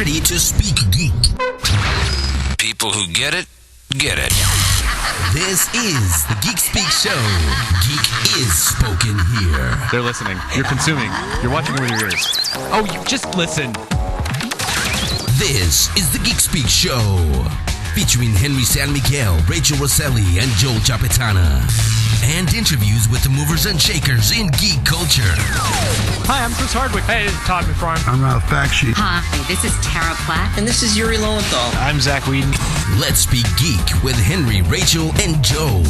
ready to speak geek. People who get it, get it. This is the Geek Speak Show. Geek is spoken here. They're listening. You're consuming. You're watching with your ears. Oh, you just listen. This is the Geek Speak Show, featuring Henry San Miguel, Rachel Rosselli, and Joel Chapetana, and interviews with the movers and shakers in geek culture. Hi, I'm Chris Hardwick. Hey, this is Todd McFarlane. I'm Ralph Bakshi. Hi, this is Tara Platt. And this is Yuri Lowenthal. I'm Zach Whedon. Let's Speak Geek with Henry, Rachel, and Joe.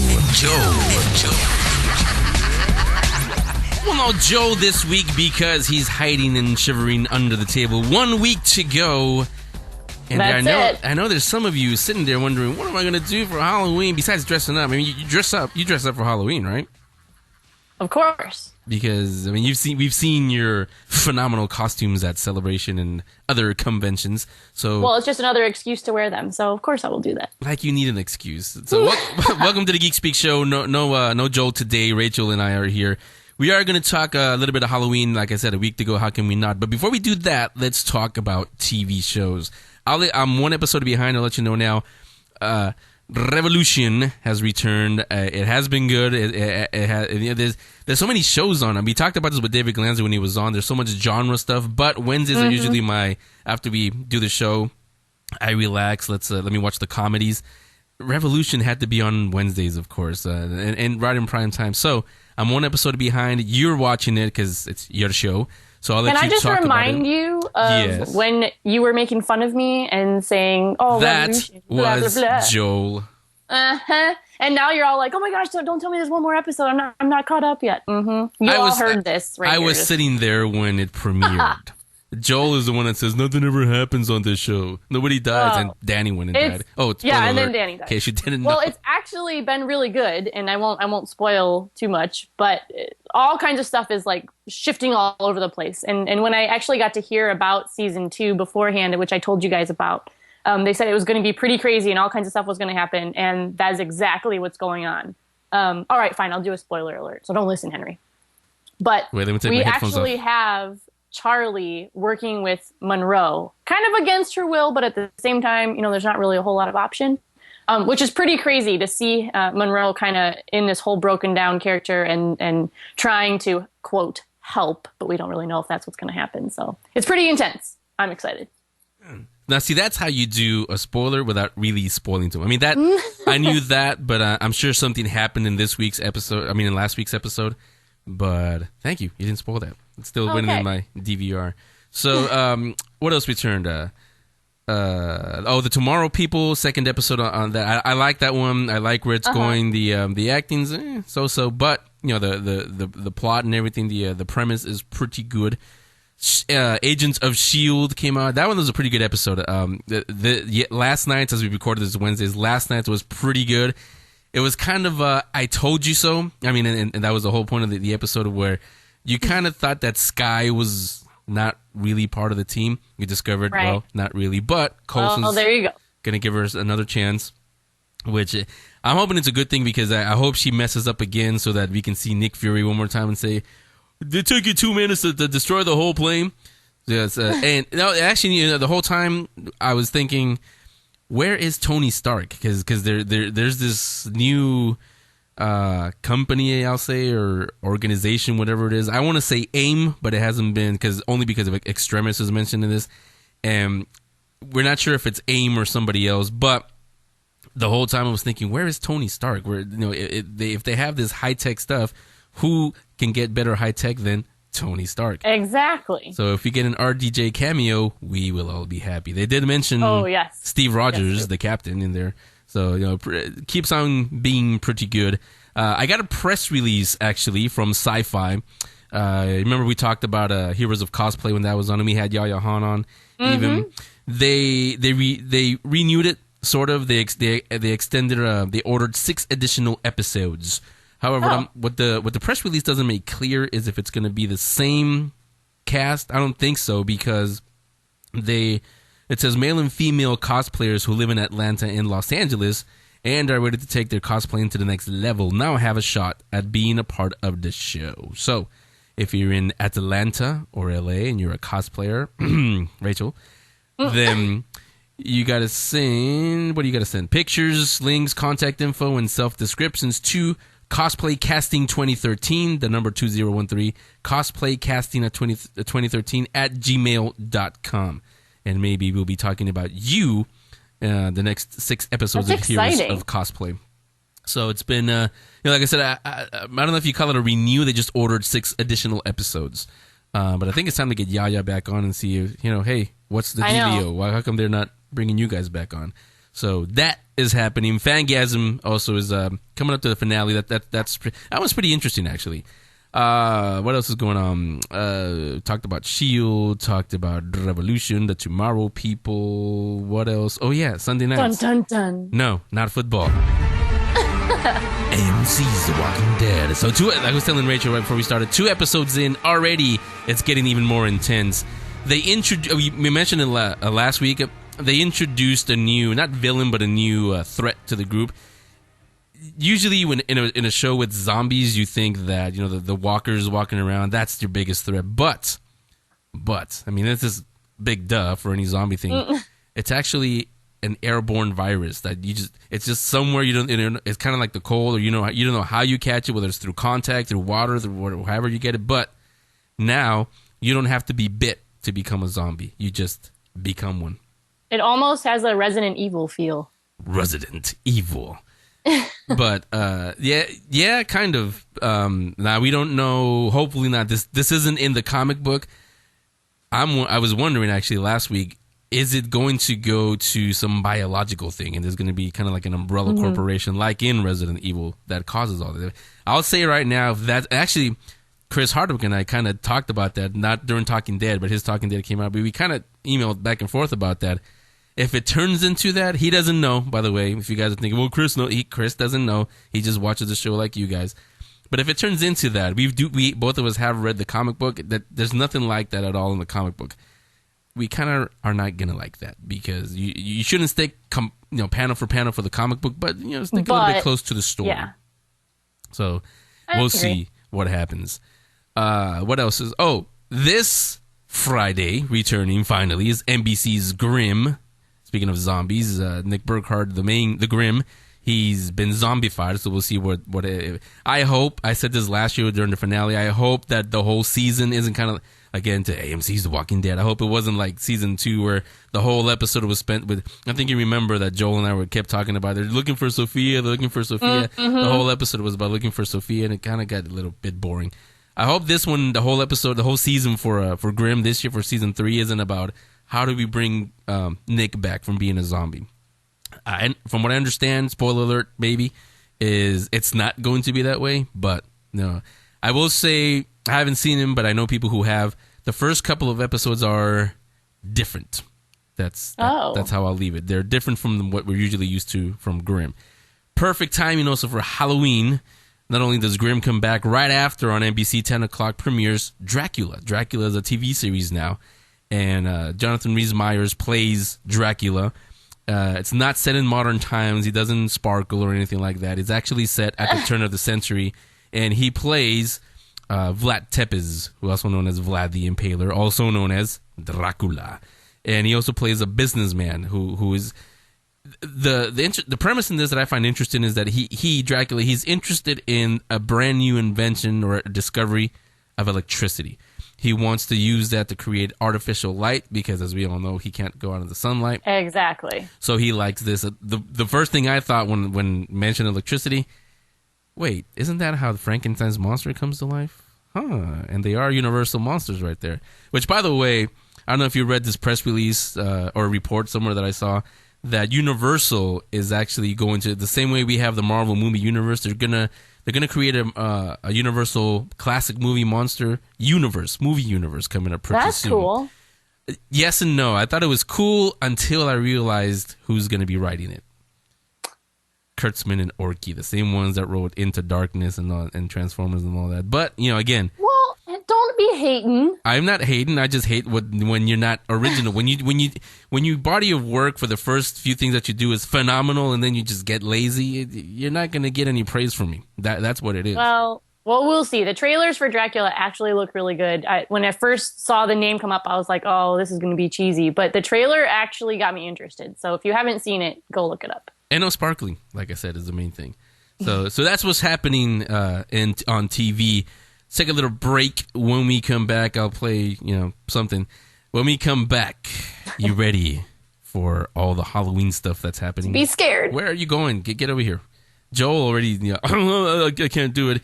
Well, no Joe this week because he's hiding and shivering under the table. 1 week to go. And That's I know there's some of you sitting there wondering, what am I going to do for Halloween besides dressing up? I mean, you dress up for Halloween, right? Of course. Because I mean, we've seen your phenomenal costumes at Celebration and other conventions. So well, it's just another excuse to wear them. So of course I will do that. Like you need an excuse. So welcome to the Geek Speak Show. No Joel today. Rachel and I are here. We are going to talk a little bit of Halloween. Like I said, a week to go. How can we not? But before we do that, let's talk about TV shows. I'm one episode behind. I'll let you know now. Revolution has returned. It has been good. There's so many shows on. We talked about this with David Glanzer when he was on. There's so much genre stuff. But Wednesdays are usually after we do the show, I relax. Let me watch the comedies. Revolution had to be on Wednesdays, of course, and right in prime time. So I'm one episode behind. You're watching it because it's your show. So I'll let Can you I just talk remind you of when you were making fun of me and saying, "Oh, that Revolution, blah, was blah, blah." Joel. And now you're all like, "Oh my gosh, don't tell me there's one more episode. I'm not caught up yet." You all heard this, right? I was sitting there when it premiered. Joel is the one that says nothing ever happens on this show. Nobody dies, and Danny went and died. Oh, spoiler and alert. then Danny died. In case you didn't know. Well, it's actually been really good, and I won't spoil too much, but all kinds of stuff is like shifting all over the place. And when I actually got to hear about season 2 beforehand, which I told you guys about, they said it was going to be pretty crazy and all kinds of stuff was going to happen, and that is exactly what's going on. All right, fine, I'll do a spoiler alert, so don't listen, Henry. But Wait, let me take we my headphones actually off. have Charlie working with Monroe, kind of against her will, but at the same time, there's not really a whole lot of option, which is pretty crazy to see Monroe kind of in this whole broken down character and trying to, quote, help, but we don't really know if that's what's going to happen. So it's pretty intense. I'm excited. Now, see, that's how you do a spoiler without really spoiling to them. I mean, that I knew that, but I'm sure something happened in last week's episode. But thank you. You didn't spoil that. It's still winning in my DVR. So, what else returned? The Tomorrow People, second episode on that. I like that one. I like where it's going. The acting's so-so, but the plot and everything, the premise is pretty good. Agents of S.H.I.E.L.D. came out. That one was a pretty good episode. Last night, as we recorded this Wednesdays, last night was pretty good. It was kind of I told you so. I mean, and that was the whole point of the episode where you kind of thought that Skye was not really part of the team. We discovered, well, not really. But Coulson's there you go. Going to give her another chance, which I'm hoping it's a good thing because I hope she messes up again so that we can see Nick Fury one more time and say, "It took you 2 minutes to destroy the whole plane." Yes, and actually, the whole time I was thinking, where is Tony Stark? Because there's this new company, I'll say, or organization, whatever it is. I want to say AIM, but it hasn't been only because of Extremis is mentioned in this, and we're not sure if it's AIM or somebody else. But the whole time I was thinking, where is Tony Stark? Where if they have this high tech stuff, who can get better high tech than Tony Stark? Exactly. So if we get an RDJ cameo, we will all be happy. They did mention Steve Rogers, the captain, in there. So, keeps on being pretty good. I got a press release, actually, from Sci-Fi. Remember we talked about Heroes of Cosplay when that was on, and we had Yaya Han on. Even they renewed it, sort of. They extended. They ordered 6 additional episodes. However, what the press release doesn't make clear is if it's going to be the same cast. I don't think so, because it says male and female cosplayers who live in Atlanta and Los Angeles and are ready to take their cosplaying to the next level now have a shot at being a part of the show. So, if you're in Atlanta or LA and you're a cosplayer, Rachel, then you got to send, what do you got to send? Pictures, links, contact info, and self-descriptions to cosplaycasting 2013, the number 2013, cosplaycasting at 2013 at gmail.com. And maybe we'll be talking about you the next 6 episodes of Heroes of Cosplay. So it's been, like I said, I don't know if you call it a renew. They just ordered 6 additional episodes. But I think it's time to get Yaya back on and see if, hey, what's the dealio? Why, how come they're not bringing you guys back on? So that is happening. Fangasm also is coming up to the finale. That was pretty interesting, actually. What else is going on? Talked about S.H.I.E.L.D., talked about Revolution, the Tomorrow People. What else? Oh, yeah, Sunday nights. Dun, dun, dun. No, not football. AMC's The Walking Dead. So like I was telling Rachel right before we started, 2 episodes in already, it's getting even more intense. We mentioned it last week. They introduced a new, not villain, but a new threat to the group. Usually, when in a show with zombies, you think that the walkers walking around, that's your biggest threat. But I mean, this is big duh for any zombie thing. It's actually an airborne virus that it's just somewhere you don't. It's kind of like the cold, or you don't know how you catch it, whether it's through contact, through water, through however you get it. But now you don't have to be bit to become a zombie. You just become one. It almost has a Resident Evil feel. Resident Evil. But yeah, kind of. Now we don't know. Hopefully not. This isn't in the comic book. I was wondering actually last week. Is it going to go to some biological thing, and there's going to be kind of like an umbrella corporation, like in Resident Evil, that causes all that? I'll say right now, that actually, Chris Hardwick and I kind of talked about that, not during Talking Dead, but his Talking Dead came out. But we kind of emailed back and forth about that. If it turns into that, he doesn't know, by the way. If you guys are thinking, well, Chris doesn't know. He just watches the show like you guys. But if it turns into that, we both of us have read the comic book. That there's nothing like that at all in the comic book. We kind of are not gonna like that, because you shouldn't stick panel for panel for the comic book, but stick a little bit close to the story. Yeah. So we'll see what happens. What else is? Oh, this Friday returning finally is NBC's Grimm. Speaking of zombies, Nick Burkhardt, the Grimm, he's been zombified. So we'll see what. I hope, I said this last year during the finale, I hope that the whole season isn't kind of again to AMC's The Walking Dead. I hope it wasn't like season 2 where the whole episode was spent with. I think you remember that Joel and I kept talking about they're looking for Sophia. They're looking for Sophia. Mm-hmm. The whole episode was about looking for Sophia, and it kind of got a little bit boring. I hope this one, the whole episode, the whole season for Grimm this year for season 3 isn't about how do we bring Nick back from being a zombie. And from what I understand, spoiler alert, maybe, is it's not going to be that way. But no, I will say I haven't seen him, but I know people who have. The first couple of episodes are different. That's how I'll leave it. They're different from what we're usually used to from Grimm. Perfect timing also for Halloween. Not only does Grimm come back right after on NBC 10 o'clock premieres Dracula. Dracula is a TV series now. And Jonathan Rhys-Meyers plays Dracula. It's not set in modern times. He doesn't sparkle or anything like that. It's actually set at the turn of the century. And he plays Vlad Tepes, who also known as Vlad the Impaler, also known as Dracula. And he also plays a businessman who is... The premise in this that I find interesting is that Dracula, he's interested in a brand new invention or a discovery of electricity. He wants to use that to create artificial light because, as we all know, he can't go out in the sunlight. Exactly. So he likes this. The first thing I thought when mentioned electricity, wait, isn't that how Frankenstein's monster comes to life? Huh. And they are universal monsters right there. Which, by the way, I don't know if you read this press release or report somewhere that I saw, that Universal is actually going to, the same way we have the Marvel movie universe, they're gonna create a Universal classic movie monster movie universe coming up pretty soon. That's cool. Yes and no. I thought it was cool until I realized who's going to be writing it. Kurtzman and Orky, the same ones that wrote Into Darkness and Transformers and all that. But, again... Well, don't be hating. I'm not hating. I just hate when you're not original. when your body of work for the first few things that you do is phenomenal, and then you just get lazy, you're not going to get any praise from me. That's what it is. Well, Well, we'll see. The trailers for Dracula actually look really good. When I first saw the name come up, I was like, oh, this is going to be cheesy. But the trailer actually got me interested. So if you haven't seen it, go look it up. And no sparkling, like I said, is the main thing. So that's what's happening on TV. Let's take a little break. When we come back, I'll play something. When we come back, you ready for all the Halloween stuff that's happening? Be scared. Where are you going? Get over here. Joel already, I can't do it.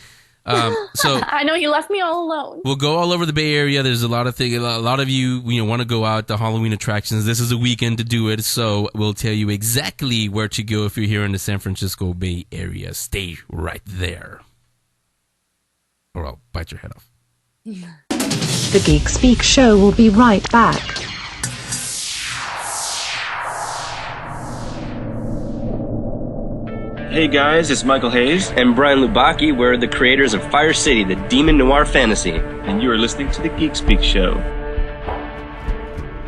So I know you left me all alone. We'll go all over the Bay Area. There's a lot of things. A lot of you want to go out to Halloween attractions. This is a weekend to do it, so we'll tell you exactly where to go if you're here in the San Francisco Bay Area. Stay right there, or I'll bite your head off. The Geek Speak Show will be right back. Hey guys, it's Michael Hayes and Brian Lubaki. We're the creators of Fire City, the demon noir fantasy. And you are listening to the Geek Speak Show.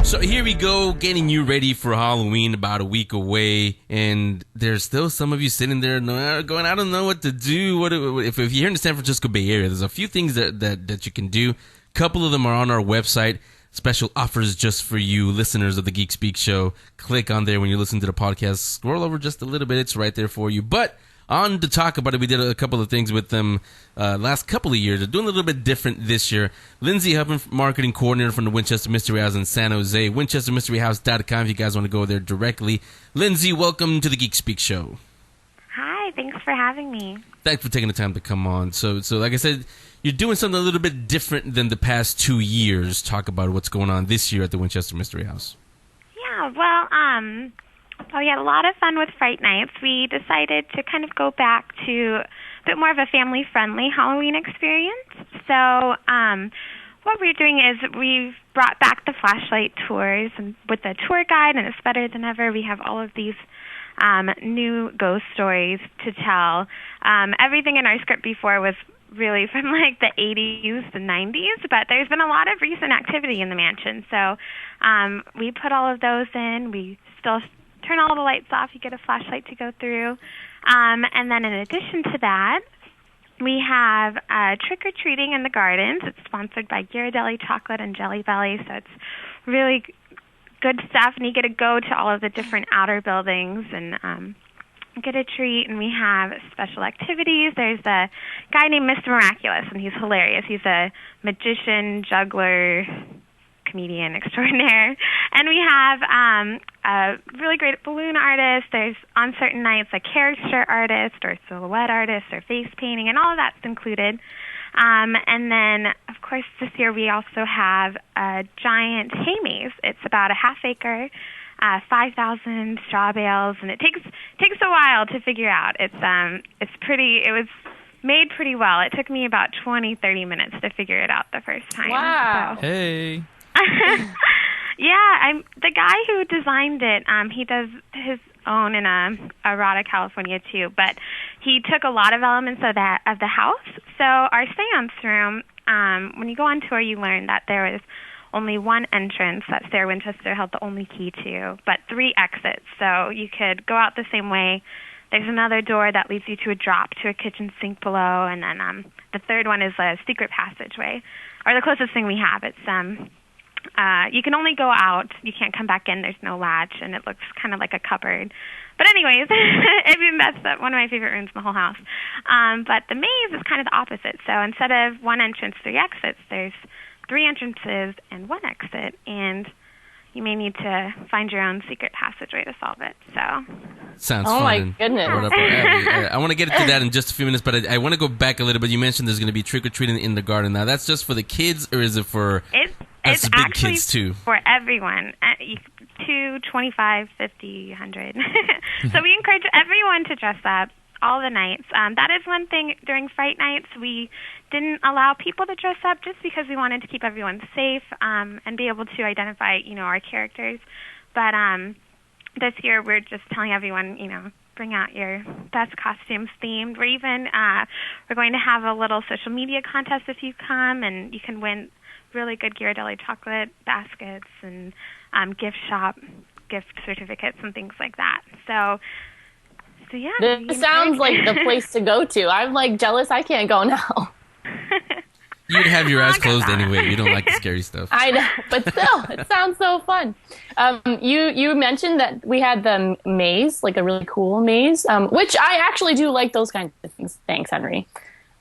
So here we go, getting you ready for Halloween, about a week away, and there's still some of you sitting there going, I don't know what to do. If you're here in the San Francisco Bay Area, there's a few things that you can do. A couple of them are on our website. Special offers just for you, listeners of the Geek Speak Show. Click on there when you listen to the podcast. Scroll over just a little bit. It's right there for you. But on to talk about it, we did a couple of things with them last couple of years. They're doing a little bit different this year. Lindsay Hubbin, marketing coordinator from the Winchester Mystery House in San Jose. WinchesterMysteryHouse.com if you guys want to go there directly. Lindsay, welcome to the Geek Speak Show. Hi, thanks for having me. Thanks for taking the time to come on. So like I said, you're doing something a little bit different than the past 2 years. Talk about what's going on this year at the Winchester Mystery House. Yeah, well, we had a lot of fun with Fright Nights. We decided to kind of go back to a bit more of a family-friendly Halloween experience. So what we're doing is we've brought back the flashlight tours and with the tour guide, and it's better than ever. We have all of these new ghost stories to tell. Everything in our script before was really from like the 80s, the 90s, but there's been a lot of recent activity in the mansion. So we put all of those in. We still turn all the lights off. You get a flashlight to go through. And then in addition to that, we have trick-or-treating in the gardens. It's sponsored by Ghirardelli Chocolate and Jelly Belly, so it's really good stuff. And you get to go to all of the different outer buildings and get a treat, and we have special activities. There's a guy named Mr. Miraculous, and he's hilarious. He's a magician, juggler, comedian extraordinaire. And we have a really great balloon artist. There's, on certain nights, a character artist or silhouette artist or face painting, and all of that's included. And then, of course, this year we also have a giant hay maze. It's about a half-acre, 5,000 straw bales, and it takes a while to figure out. It was made pretty well. It took me about 20-30 minutes to figure it out the first time. Wow. So. Hey. Yeah, the guy who designed it, he does his own in Arata, California too, but he took a lot of elements of the house. So our seance room, when you go on tour, you learn that there was only one entrance that Sarah Winchester held the only key to, but 3 exits. So you could go out the same way. There's another door that leads you to a drop to a kitchen sink below, and then the third one is a secret passageway, or the closest thing we have. It's you can only go out. You can't come back in. There's no latch, and it looks kind of like a cupboard. But anyways, I mean, that's one of my favorite rooms in the whole house. But the maze is kind of the opposite. So instead of one entrance, 3 exits, there's 3 entrances and 1 exit, and you may need to find your own secret passageway to solve it. So sounds fun. Oh my goodness. I want to get into that in just a few minutes, but I want to go back a little bit. You mentioned there's going to be trick-or-treating in the garden. Now, that's just for the kids, or is it for it's big actually kids too? For everyone. 2, 25, 50, 100. So we encourage everyone to dress up all the nights. That is one thing during Fright Nights. We didn't allow people to dress up just because we wanted to keep everyone safe and be able to identify, our characters. But this year we're just telling everyone, bring out your best costumes themed. We're going to have a little social media contest if you come, and you can win really good Ghirardelli chocolate baskets and gift shop gift certificates and things like that. So yeah. This sounds like the place to go to. I'm like jealous I can't go now. You'd have your eyes closed anyway. You don't like the scary stuff. I know, but still, it sounds so fun. You mentioned that we had the maze, like a really cool maze, which I actually do like those kinds of things. Thanks, Henry.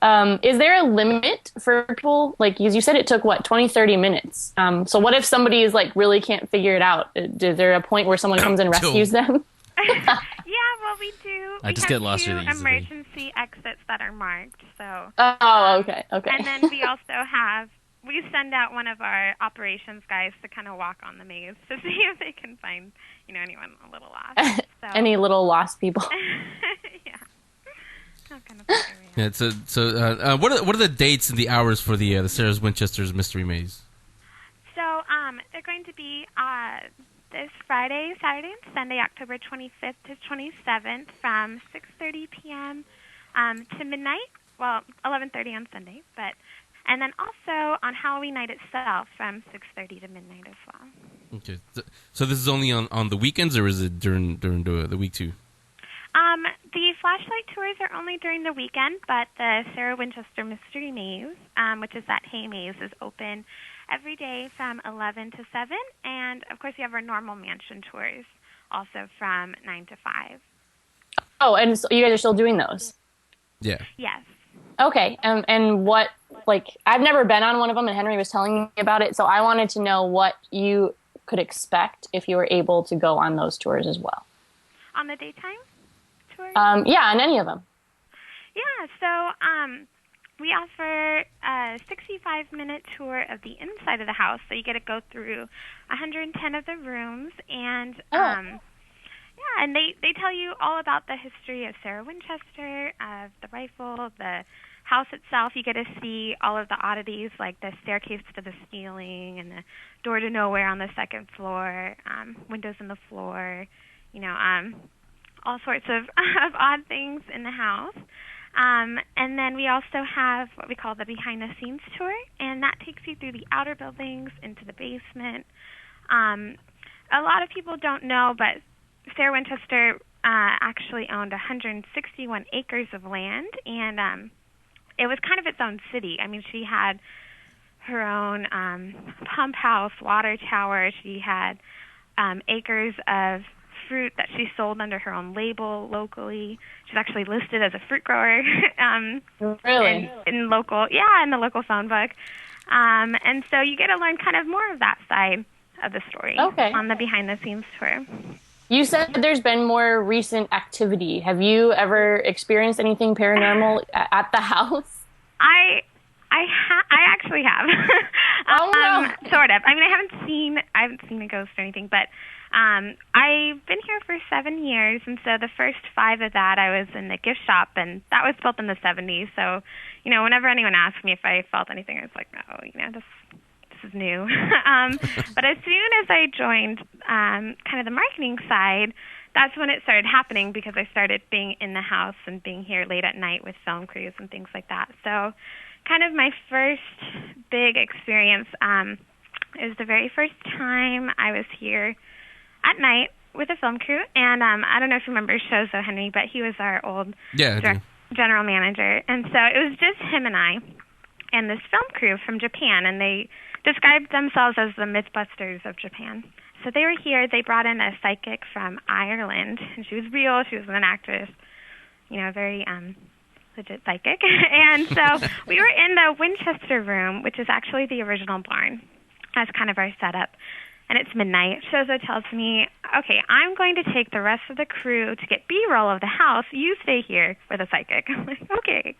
Is there a limit for people? Like, as you said, it took, 20, 30 minutes. So what if somebody is like really can't figure it out? Is there a point where someone comes and rescues them? Yeah, well, we do. I just get lost really easily. Emergency exits that are marked. So. Oh, okay. And then we also we send out one of our operations guys to kind of walk on the maze to see if they can find, anyone a little lost. So. Any little lost people. Yeah. That kind of thing, Yeah. So, what are the dates and the hours for the Sarah Winchester's Mystery Maze? So, they're going to be this Friday, Saturday, and Sunday, October 25th to 27th, from 6:30 p.m. To midnight. Well, 11:30 on Sunday, and then also on Halloween night itself, from 6:30 to midnight as well. Okay, so this is only on the weekends, or is it during the week too? The flashlight tours are only during the weekend, but the Sarah Winchester Mystery Maze, which is that hay maze, is open every day from 11 to 7, and of course you have our normal mansion tours also from 9 to 5. Oh, and so you guys are still doing those? Yeah. Yes. Okay, and what, I've never been on one of them, and Henry was telling me about it, so I wanted to know what you could expect if you were able to go on those tours as well. On the daytime tours? Yeah, on any of them. Yeah, so we offer a 65-minute tour of the inside of the house, so you get to go through 110 of the rooms, and and they tell you all about the history of Sarah Winchester, of the rifle, the house itself. You get to see all of the oddities, like the staircase to the ceiling and the door to nowhere on the second floor, windows in the floor, all sorts of odd things in the house. And then we also have what we call the behind-the-scenes tour, and that takes you through the outer buildings into the basement. A lot of people don't know, but Sarah Winchester actually owned 161 acres of land, and it was kind of its own city. I mean, she had her own pump house, water tower. She had acres of fruit that she sold under her own label locally. She's actually listed as a fruit grower. Really? In the local phone book. And so you get to learn kind of more of that side of the story on the behind-the-scenes tour. You said there's been more recent activity. Have you ever experienced anything paranormal at the house? I actually have. Oh, no. Sort of. I mean, I haven't seen a ghost or anything, but I've been here for 7 years, and so the first 5 of that I was in the gift shop, and that was built in the 70s. So, whenever anyone asked me if I felt anything, I was like, no, this is new. But as soon as I joined kind of the marketing side, that's when it started happening, because I started being in the house and being here late at night with film crews and things like that. So kind of my first big experience is the very first time I was here at night with a film crew. And I don't know if you remember Shozo Henry, but he was our old general manager. And so it was just him and I and this film crew from Japan, and they described themselves as the Mythbusters of Japan. So they were here. They brought in a psychic from Ireland, and she was real. She was an actress, very legit psychic. And so we were in the Winchester room, which is actually the original barn. That's kind of our setup. And it's midnight. Shozo tells me, okay, I'm going to take the rest of the crew to get B-roll of the house. You stay here with a psychic. I'm like, okay,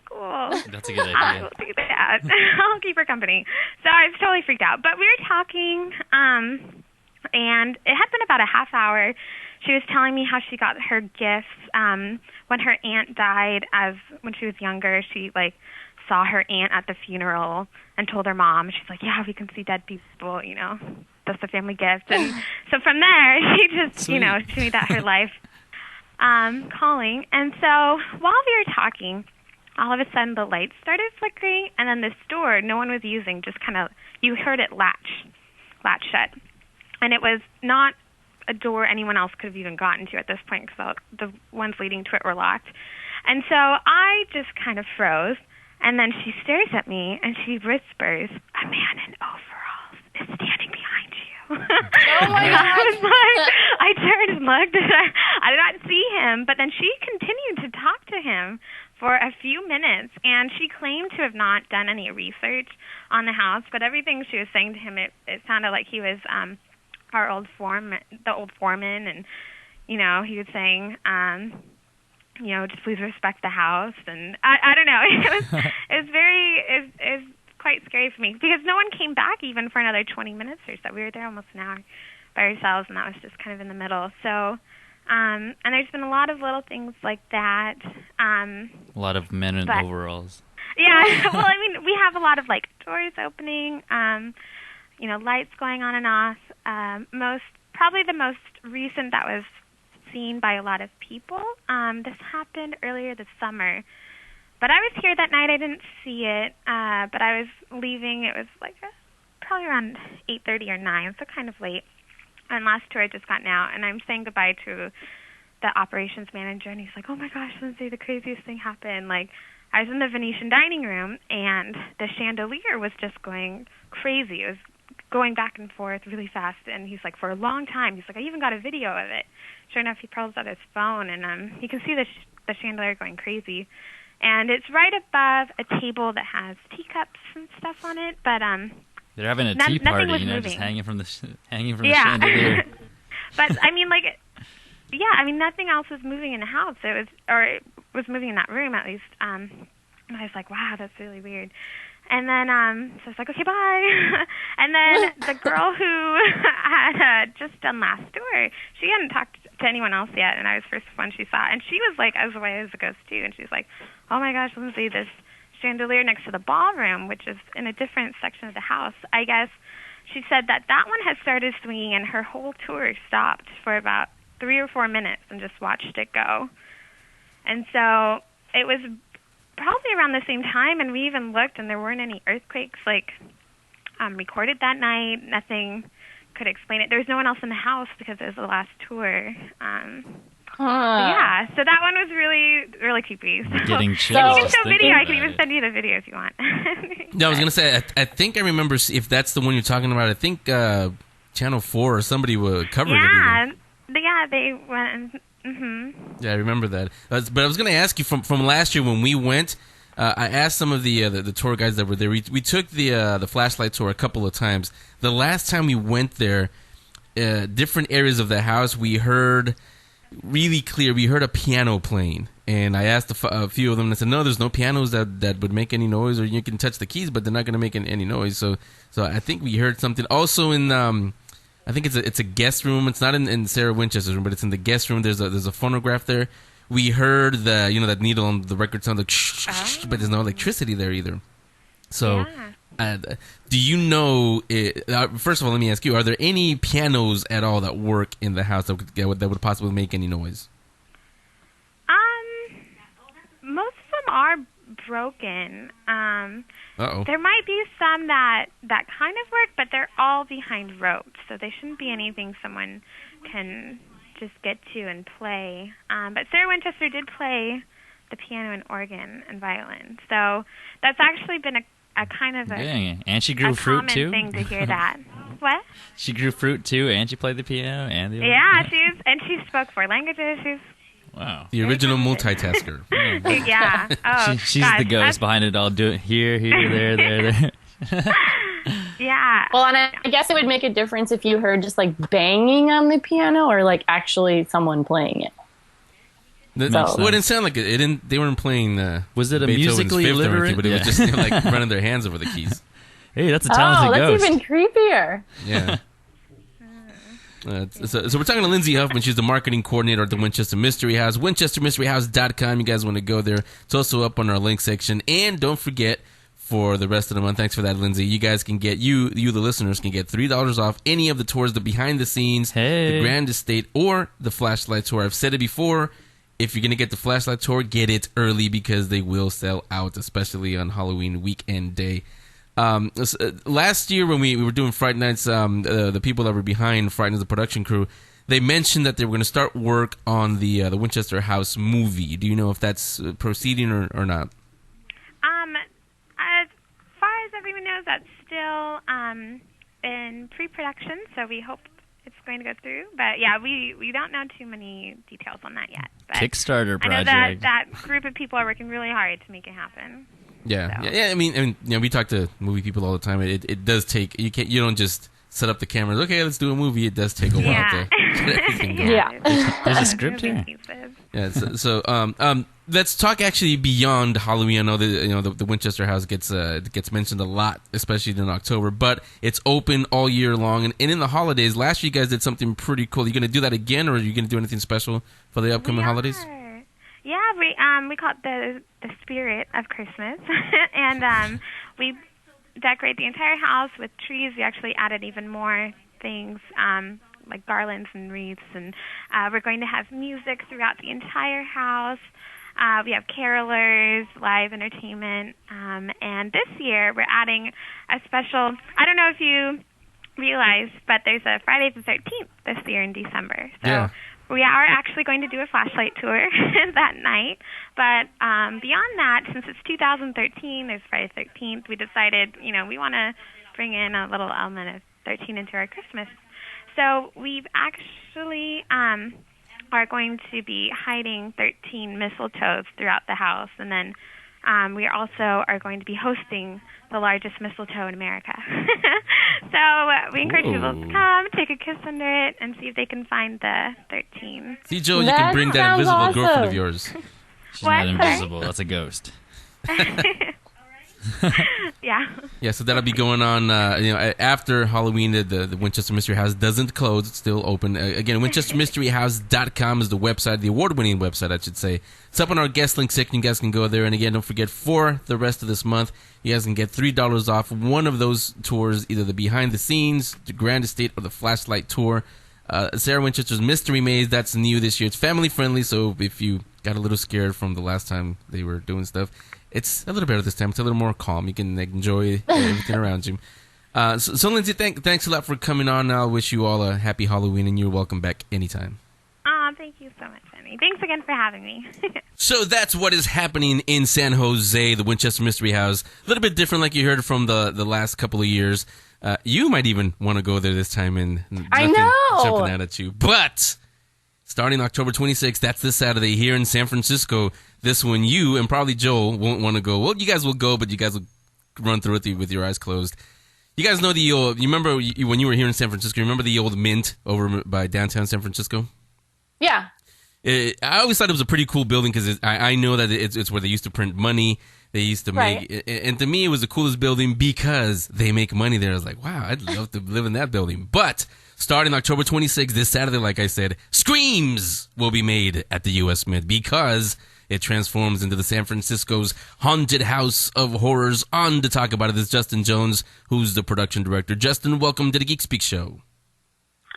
cool. That's a good idea. I'll do that. I'll keep her company. So I was totally freaked out. But we were talking, and it had been about a half hour. She was telling me how she got her gifts when her aunt died. When she was younger, she saw her aunt at the funeral and told her mom. She's like, yeah, we can see dead people, that's the family gift. And so from there, she just, she made that her life calling. And so while we were talking, all of a sudden the lights started flickering, and then this door no one was using just kind of, you heard it latch shut. And it was not a door anyone else could have even gotten to at this point, because the ones leading to it were locked. And so I just kind of froze, And then she stares at me and she whispers, "A man in overalls is standing behind you." Oh my God. I turned and looked. I did not see him, but then she continued to talk to him for a few minutes, and she claimed to have not done any research on the house, but everything she was saying to him, it sounded like he was our old foreman, and he was saying, just please respect the house, and I don't know, it was quite scary for me because no one came back even for another 20 minutes or so. We were there almost an hour by ourselves, and that was just kind of in the middle. So, and there's been a lot of little things like that. A lot of men in overalls. Yeah, well, I mean, we have a lot of doors opening, lights going on and off. Probably the most recent that was seen by a lot of people. This happened earlier this summer, but I was here that night. I didn't see it, but I was leaving. It was probably around 8:30 or 9, so kind of late. And last tour had just gotten out, and I'm saying goodbye to the operations manager, and he's like, "Oh my gosh, Lindsay, the craziest thing happened." I was in the Venetian dining room, and the chandelier was just going crazy. It was going back and forth really fast, and he's like, for a long time, he's like, "I even got a video of it." Sure enough, he pulls out his phone, and you can see the chandelier going crazy. And it's right above a table that has teacups and stuff on it, but they're having a tea party, just hanging from the chandelier. But I mean, nothing else was moving in the house. It was moving in that room at least. And I was like, wow, that's really weird. And then so I was like, okay, bye. And then the girl who had just done last tour, she hadn't talked to anyone else yet, and I was the first one she saw, and she was as white as a ghost too. And she's like, oh my gosh, Lindsay, this chandelier next to the ballroom, which is in a different section of the house, I guess she said that one had started swinging, and her whole tour stopped for about 3 or 4 minutes and just watched it go. And so it was probably around the same time, and we even looked, and there weren't any earthquakes recorded that night. Nothing could explain it. There was no one else in the house because it was the last tour. Yeah, so that one was really, really creepy. So, getting chills. You can show video. I can even send you the video if you want. No, I was gonna say. I think I remember if that's the one you're talking about. I think Channel 4 or somebody covered it. Yeah, they went. Mm-hmm. Yeah, I remember that. But I was going to ask you from last year when we went. I asked some of the tour guides that were there. We took the flashlight tour a couple of times. The last time we went there, different areas of the house, we heard really clear. We heard a piano playing, and I asked a few of them. And I said, "No, there's no pianos that would make any noise, or you can touch the keys, but they're not going to make any noise." So I think we heard something. Also in I think it's a guest room. It's not in Sarah Winchester's room, but it's in the guest room. There's a phonograph there. We heard that needle on the record sound but there's no electricity there either. So, do you know? First of all, let me ask you: are there any pianos at all that work in the house that would possibly make any noise? Most of them are broken. Uh-oh. There might be some that kind of work, but they're all behind ropes, so they shouldn't be anything someone can just get to and play. But Sarah Winchester did play the piano and organ and violin, so that's actually been a kind of and she grew fruit too. Thing to hear that. What? She grew fruit too, and she played the piano and the organ. Yeah, she spoke 4 lanlanguages. Wow. The original multitasker. Yeah. Oh, she's the ghost behind it all. Do it here, there. Yeah. Well, and I guess it would make a difference if you heard just banging on the piano or actually someone playing it. Well, it didn't sound like it. They weren't playing. Was it a Beethoven's musically Fifth or illiterate? anything, but it was just running their hands over the keys. Hey, that's a talented ghost. That's even creepier. Yeah. So we're talking to Lindsay Huffman. She's the marketing coordinator at the Winchester Mystery House. WinchesterMysteryHouse.com. You guys want to go there. It's also up on our link section. And don't forget, for the rest of the month, thanks for that, Lindsay, you guys can get, you the listeners, can get $3 off any of the tours, the behind the scenes, the Grand Estate, or the Flashlight Tour. I've said it before. If you're going to get the Flashlight Tour, get it early because they will sell out, especially on Halloween weekend day. Last year when we were doing Fright Nights, the people that were behind Fright Nights, the production crew, they mentioned that they were going to start work on the Winchester House movie. Do you know if that's proceeding or not? that's still in pre-production, so we hope it's going to go through. But yeah, we don't know too many details on that yet. But Kickstarter project. I know that group of people are working really hard to make it happen. Yeah, So. yeah. I mean, we talk to movie people all the time. It does take you don't just set up the cameras. Okay, let's do a movie. It does take a while to get everything going. Yeah. There's a script here. Yeah. So let's talk actually beyond Halloween. I know that the Winchester House gets mentioned a lot, especially in October. But it's open all year long, and in the holidays. Last year, you guys did something pretty cool. Are you going to do that again, or are you going to do anything special for the upcoming holidays? Yeah, we call it the spirit of Christmas, and we decorate the entire house with trees. We actually added even more things, like garlands and wreaths, and we're going to have music throughout the entire house. We have carolers, live entertainment, and this year we're adding a special, I don't know if you realize, but there's a Friday the 13th this year in December. So yeah. We are actually going to do a flashlight tour that night. But beyond that, since it's 2013, there's Friday the 13th, we decided, we want to bring in a little element of 13 into our Christmas. So we've actually are going to be hiding 13 mistletoes throughout the house. And then we also are going to be hosting the largest mistletoe in America. So we encourage people to come, take a kiss under it, and see if they can find the 13. See, Joe, you can bring that invisible awesome. girlfriend of yours. She's not invisible. That's a ghost. Yeah. Yeah, so that'll be going on, after Halloween. The Winchester Mystery House doesn't close. It's still open. Again, WinchesterMysteryHouse.com is the website, the award-winning website, I should say. It's up on our guest link section. You guys can go there. And again, don't forget, for the rest of this month, you guys can get $3 off one of those tours, either the behind the scenes, the Grand Estate, or the flashlight tour. Sarah Winchester's Mystery Maze, that's new this year. It's family friendly, so if you got a little scared from the last time they were doing stuff, it's a little better this time. It's a little more calm. You can enjoy everything around you. So Lindsay, thanks a lot for coming on. I wish you all a happy Halloween, and you're welcome back anytime. Thank you so much, Henry. Thanks again for having me. So that's what is happening in San Jose, the Winchester Mystery House. A little bit different, like you heard from the last couple of years. You might even want to go there this time, and I know, jumping out at you. But starting October 26th, that's this Saturday here in San Francisco. This one, you and probably Joel won't want to go. Well, you guys will go, but you guys will run through it with your eyes closed. You guys know the old. You remember when you were here in San Francisco? You remember the old Mint over by downtown San Francisco? Yeah. I always thought it was a pretty cool building because I know that it's where they used to print money. They used to make, and to me, it was the coolest building because they make money there. I was like, wow, I'd love to live in that building. But starting October 26th, this Saturday, like I said, Screams will be made at the U.S. Mint because it transforms into the San Francisco's haunted house of horrors. On to talk about it is Justin Jones, who's the production director. Justin, welcome to the Geek Speak Show.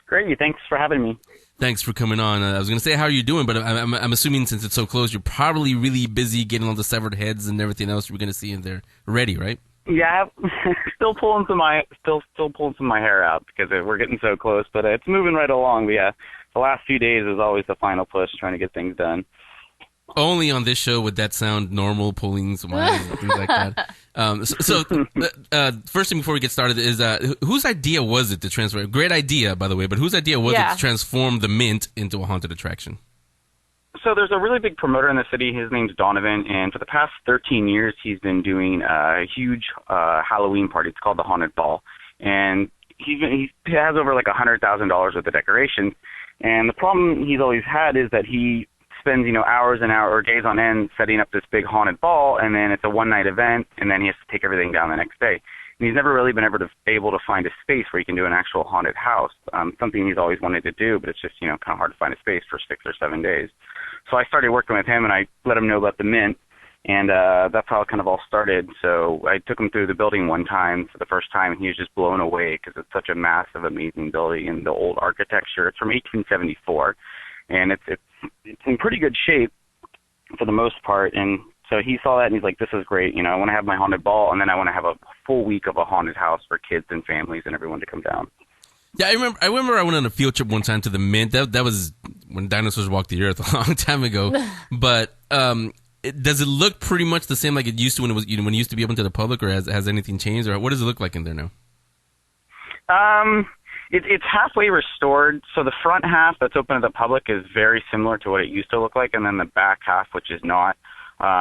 Great, thanks for having me. Thanks for coming on. I was going to say, how are you doing? But I'm assuming since it's so close, you're probably really busy getting all the severed heads and everything else we're going to see in there ready, right? Yeah, still pulling some of my hair out because we're getting so close. But it's moving right along. But yeah, the last few days is always the final push, trying to get things done. Only on this show would that sound normal, pulling some eyes and things like that. First thing before we get started is whose idea was it to transform? Great idea, by the way, but whose idea was it to transform the Mint into a haunted attraction? So there's a really big promoter in the city. His name's Donovan, and for the past 13 years, he's been doing a huge Halloween party. It's called the Haunted Ball, and he has over like $100,000 worth of decorations. And the problem he's always had is that he spends, hours and hours or days on end setting up this big haunted ball, and then it's a one-night event, and then he has to take everything down the next day. And he's never really been able to find a space where he can do an actual haunted house, something he's always wanted to do, but it's just, kind of hard to find a space for 6 or 7 days. So I started working with him, and I let him know about the Mint, and that's how it kind of all started. So I took him through the building one time for the first time, and he was just blown away because it's such a massive, amazing building, and the old architecture. It's from 1874, and it's in pretty good shape for the most part. And so he saw that and he's like, this is great. I want to have my haunted ball, and then I want to have a full week of a haunted house for kids and families and everyone to come down. Yeah, I remember I went on a field trip one time to the Mint. That was when dinosaurs walked the earth a long time ago. But does it look pretty much the same like it used to when it was when it used to be open to the public, or has anything changed, or what does it look like in there now? It's halfway restored. So the front half that's open to the public is very similar to what it used to look like, and then the back half, which is not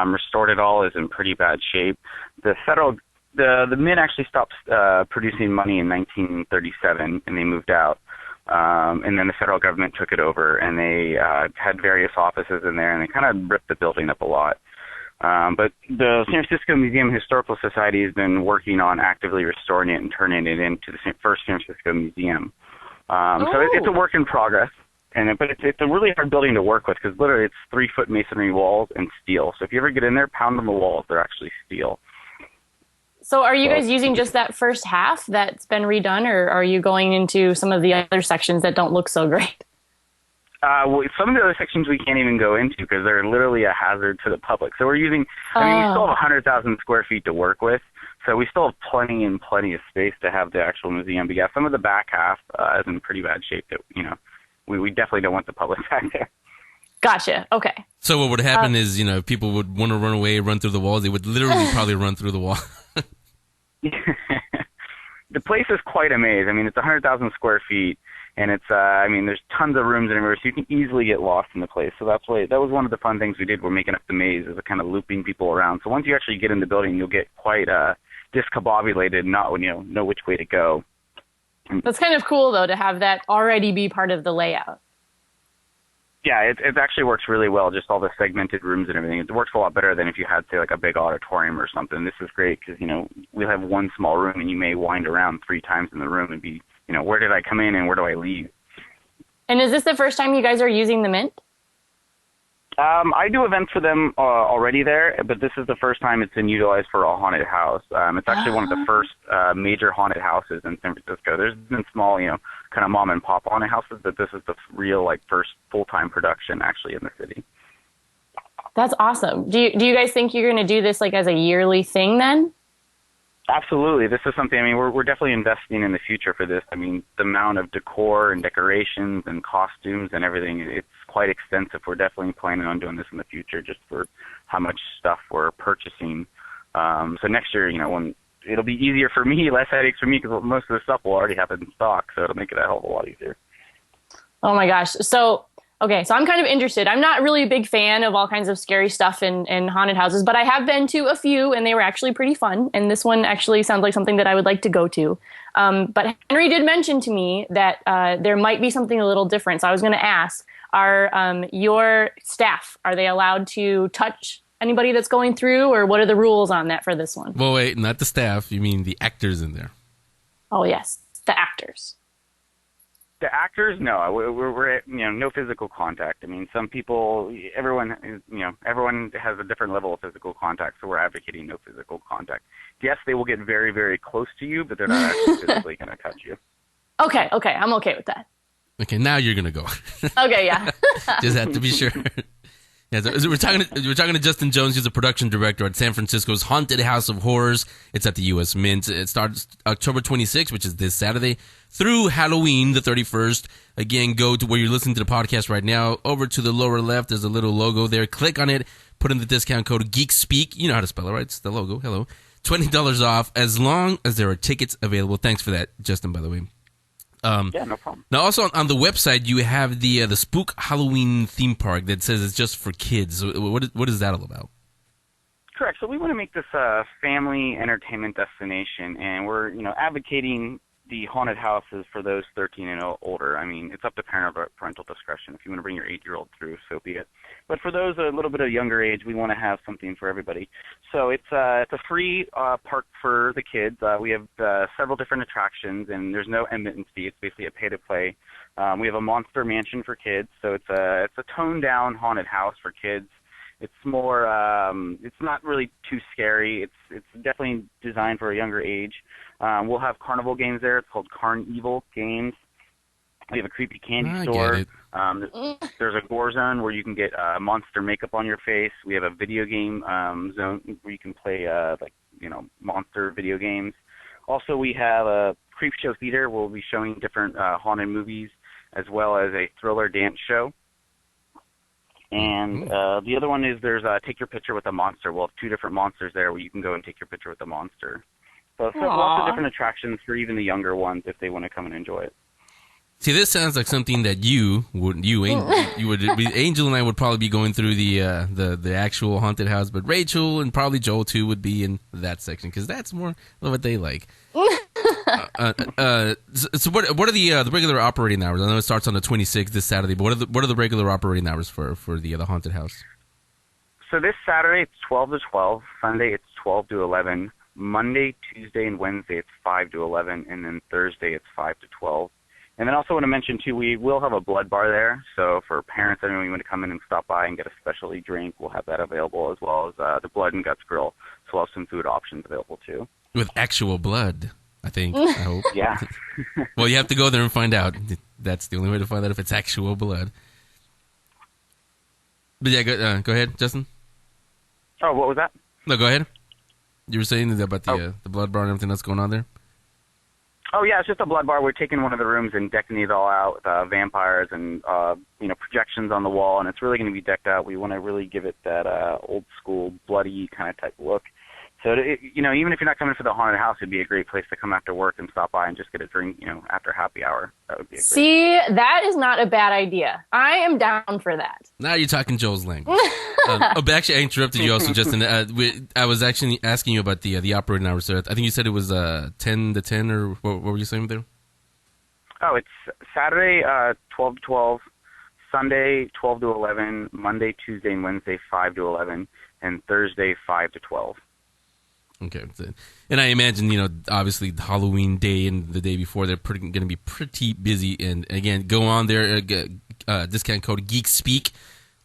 restored at all, is in pretty bad shape. The Mint actually stopped producing money in 1937, and they moved out. And then the federal government took it over, and they had various offices in there, and they kind of ripped the building up a lot. But the San Francisco Museum and Historical Society has been working on actively restoring it and turning it into the first San Francisco museum. So it's a work in progress, but it's a really hard building to work with because literally it's 3-foot masonry walls and steel. So if you ever get in there, pound on the walls, they're actually steel. So are you guys using just that first half that's been redone, or are you going into some of the other sections that don't look so great? Well, some of the other sections we can't even go into because they're literally a hazard to the public. So we're using, we still have 100,000 square feet to work with. So we still have plenty of space to have the actual museum. But yeah, some of the back half is in pretty bad shape that, we definitely don't want the public back there. Gotcha. Okay. So what would happen is, if people would want to run away, run through the walls, they would literally probably run through the wall. The place is quite a maze. I mean, it's 100,000 square feet. And it's, there's tons of rooms and everywhere, so you can easily get lost in the place. So that was one of the fun things we did. We're making up the maze, is kind of looping people around. So once you actually get in the building, you'll get quite discombobulated, and not know which way to go. That's kind of cool, though, to have that already be part of the layout. Yeah, it actually works really well, just all the segmented rooms and everything. It works a lot better than if you had, say, like a big auditorium or something. This is great because, we'll have one small room, and you may wind around 3 times in the room and be, where did I come in and where do I leave? And is this the first time you guys are using the Mint? I do events for them already there, but this is the first time it's been utilized for a haunted house. It's actually one of the first major haunted houses in San Francisco. There's been small, kind of mom and pop haunted houses, but this is the real, first full-time production actually in the city. That's awesome. Do you guys think you're going to do this as a yearly thing then? Absolutely. This is something, we're definitely investing in the future for this. The amount of decor and decorations and costumes and everything, it's quite extensive. We're definitely planning on doing this in the future just for how much stuff we're purchasing. So next year, when it'll be easier for me, less headaches for me because most of the stuff will already have it in stock, so it'll make it a hell of a lot easier. Oh my gosh. So I'm kind of interested. I'm not really a big fan of all kinds of scary stuff in haunted houses, but I have been to a few, and they were actually pretty fun. And this one actually sounds like something that I would like to go to. But Henry did mention to me that there might be something a little different. So I was going to ask, are your staff, are they allowed to touch anybody that's going through, or what are the rules on that for this one? Well, wait, not the staff. You mean the actors in there? Oh, yes, the actors. The actors, no, we're no physical contact. Some people, everyone has a different level of physical contact, so we're advocating no physical contact. Yes, they will get very, very close to you, but they're not actually physically going to touch you. Okay, I'm okay with that. Okay, now you're going to go. Okay, yeah. Just have to be sure. Yeah, so we're talking to Justin Jones. He's a production director at San Francisco's Haunted House of Horrors. It's at the U.S. Mint. It starts October 26th, which is this Saturday, through Halloween the 31st. Again, go to where you're listening to the podcast right now. Over to the lower left, there's a little logo there. Click on it. Put in the discount code GeekSpeak. You know how to spell it, right? It's the logo. Hello. $20 off as long as there are tickets available. Thanks for that, Justin, by the way. Yeah, no problem. Now, also on the website, you have the Spook Halloween theme park that says it's just for kids. So what is that all about? Correct. So we want to make this a family entertainment destination, and we're advocating the haunted houses for those 13 and older. It's up to parental discretion. If you want to bring your 8-year-old through, so be it. But for those a little bit of younger age, we want to have something for everybody. So it's a free park for the kids. We have several different attractions, and there's no admittance fee. It's basically a pay-to-play. We have a monster mansion for kids, so it's a toned-down haunted house for kids. It's more, it's not really too scary. It's definitely designed for a younger age. We'll have carnival games there. It's called Carnival Games. We have a creepy candy store. There's a gore zone where you can get monster makeup on your face. We have a video game zone where you can play monster video games. Also, we have a creep show theater where we'll be showing different haunted movies, as well as a thriller dance show. And the other one is there's Take Your Picture with a Monster. We'll have 2 different monsters there where you can go and take your picture with the monster. So lots of different attractions for even the younger ones if they want to come and enjoy it. See, this sounds like something that you would Angel and I would probably be going through the actual haunted house, but Rachel and probably Joel too would be in that section because that's more what they like. So what are the regular operating hours? I know it starts on the 26th this Saturday, but what are the regular operating hours for the haunted house? So this Saturday it's 12 to 12. Sunday it's 12 to 11. Monday, Tuesday, and Wednesday it's 5 to 11, and then Thursday it's 5 to 12. And then also want to mention, too, we will have a blood bar there. So for parents, anyone you want to come in and stop by and get a specialty drink, we'll have that available, as well as the Blood and Guts Grill. So we'll have some food options available, too. With actual blood, I think, I hope. Yeah. Well, you have to go there and find out. That's the only way to find out if it's actual blood. But yeah, go ahead, Justin. Oh, what was that? No, go ahead. You were saying about the blood bar and everything that's going on there? Oh, yeah, it's just a blood bar. We're taking one of the rooms and decking it all out with vampires and, projections on the wall, and it's really going to be decked out. We want to really give it that old-school, bloody kind of type look. So, even if you're not coming for the haunted house, it'd be a great place to come after work and stop by and just get a drink, after happy hour. That would be a great. See, that is not a bad idea. I am down for that. Now you're talking Joel's language. But actually, I interrupted you also, Justin. I was actually asking you about the operating hours. So I think you said it was 10 to 10, or what were you saying there? Oh, it's Saturday 12 to 12, Sunday 12 to 11, Monday, Tuesday, and Wednesday 5 to 11, and Thursday 5 to 12. Okay, and I imagine, obviously Halloween day and the day before, they're going to be pretty busy. And again, go on there, discount code GeekSpeak,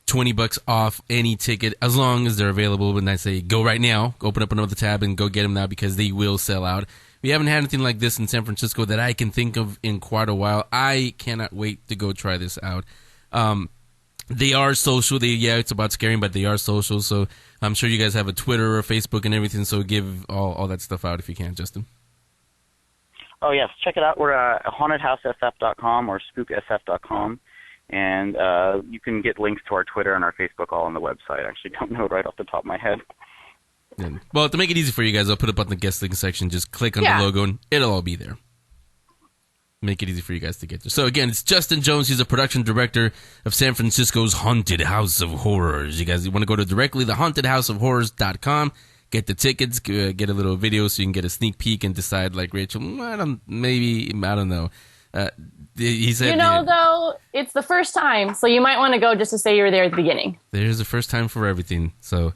$20 off any ticket as long as they're available. And I say, go right now, open up another tab and go get them now because they will sell out. We haven't had anything like this in San Francisco that I can think of in quite a while. I cannot wait to go try this out. They are social. It's about scaring, but they are social. So I'm sure you guys have a Twitter or Facebook and everything. So give all that stuff out if you can, Justin. Oh, yes. Check it out. We're at hauntedhousesf.com or spooksf.com. And you can get links to our Twitter and our Facebook all on the website. I actually don't know it right off the top of my head. And, well, to make it easy for you guys, I'll put it up on the guest link section. Just click on the logo and it'll all be there. Make it easy for you guys to get there. So again, it's Justin Jones. He's a production director of San Francisco's Haunted House of Horrors. You guys want to go to directly thehauntedhouseofhorrors.com, get the tickets, get a little video so you can get a sneak peek and decide, like Rachel, I don't know. He said, though, it's the first time, so you might want to go just to say you were there at the beginning. There's a first time for everything. So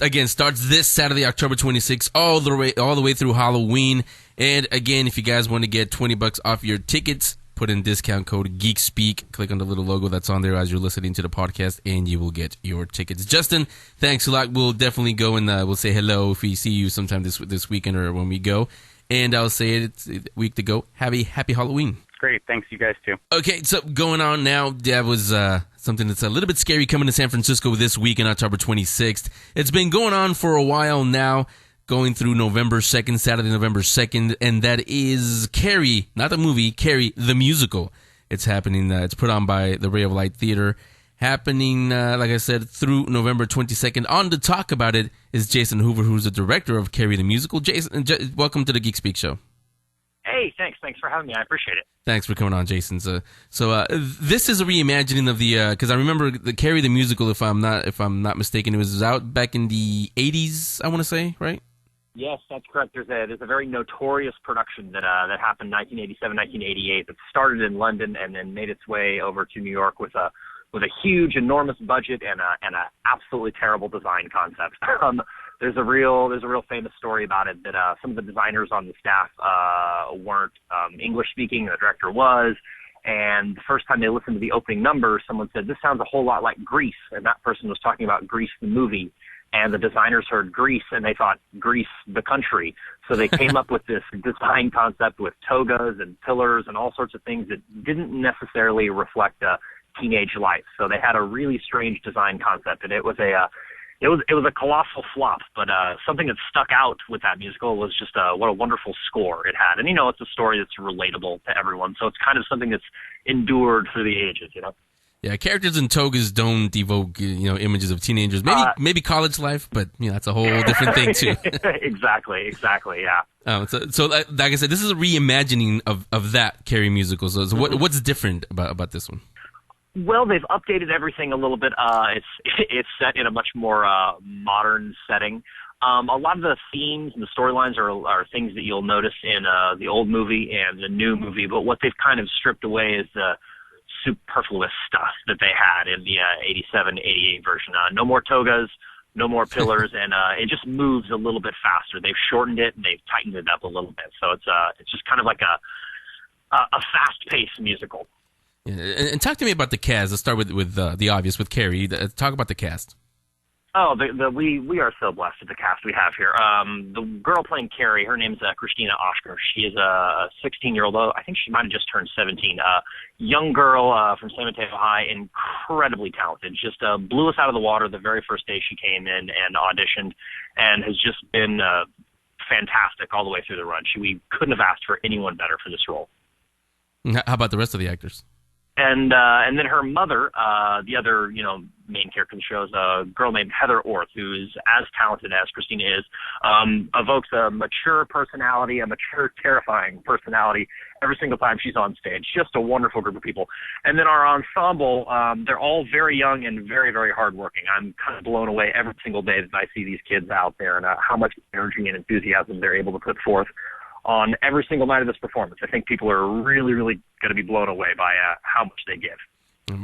again, starts this Saturday, October 26th, all the way through Halloween. And again, if you guys want to get $20 off your tickets, put in discount code GeekSpeak. Click on the little logo that's on there as you're listening to the podcast, and you will get your tickets. Justin, thanks a lot. We'll definitely go and we'll say hello if we see you sometime this weekend or when we go. And I'll say it's a week to go. Have a happy Halloween. Great. Thanks, you guys, too. Okay, so going on now, that was something that's a little bit scary coming to San Francisco this week on October 26th. It's been going on for a while now, going through November 2nd, Saturday, November 2nd, and that is Carrie, not the movie, Carrie, the musical. It's happening, it's put on by the Ray of Light Theater, happening, like I said, through November 22nd. On to talk about it is Jason Hoover, who's the director of Carrie the Musical. Jason, welcome to the Geek Speak Show. Hey, thanks for having me. I appreciate it. Thanks for coming on, Jason. So this is a reimagining of the because I remember the Carrie the Musical, if I'm not mistaken, it was out back in the 80s, I want to say, right? Yes, that's correct. There's a very notorious production that happened 1987, 1988 that started in London and then made its way over to New York with a huge, enormous budget and a absolutely terrible design concept. There's a real famous story about it that some of the designers on the staff weren't English speaking. The director was, and the first time they listened to the opening number, someone said, "This sounds a whole lot like Grease," and that person was talking about Grease the movie. And the designers heard Grease, and they thought Grease the country. So they came up with this design concept with togas and pillars and all sorts of things that didn't necessarily reflect a teenage life. So they had a really strange design concept, and it was a colossal flop. But something that stuck out with that musical was just what a wonderful score it had. And it's a story that's relatable to everyone, so it's kind of something that's endured through the ages. Yeah, characters in togas don't evoke, images of teenagers. Maybe college life, but that's a whole different thing too. Exactly. Yeah. So like I said, this is a reimagining of that Carrie musical. So what's different about this one? Well, they've updated everything a little bit. It's set in a much more modern setting. A lot of the themes and the storylines are things that you'll notice in the old movie and the new movie, but what they've kind of stripped away is the superfluous stuff that they had in the 87, 88 version. No more togas, no more pillars, and it just moves a little bit faster. They've shortened it and they've tightened it up a little bit. So it's just kind of like a fast-paced musical. Yeah, and talk to me about the cast. Let's start with the obvious, with Carrie. Talk about the cast. Oh, we are so blessed with the cast we have here. The girl playing Carrie, her name's Christina Oshker. She is a 16-year-old. I think she might have just turned 17. Young girl from San Mateo High, incredibly talented. Just blew us out of the water the very first day she came in and auditioned, and has just been fantastic all the way through the run. We couldn't have asked for anyone better for this role. How about the rest of the actors? And then her mother, the other, main character in the show, is a girl named Heather Orth, who is as talented as Christina is, evokes a mature personality, a mature, terrifying personality every single time she's on stage. Just a wonderful group of people. And then our ensemble, they're all very young and very, very hardworking. I'm kind of blown away every single day that I see these kids out there and how much energy and enthusiasm they're able to put forth on every single night of this performance. I think people are really, really going to be blown away by how much they give.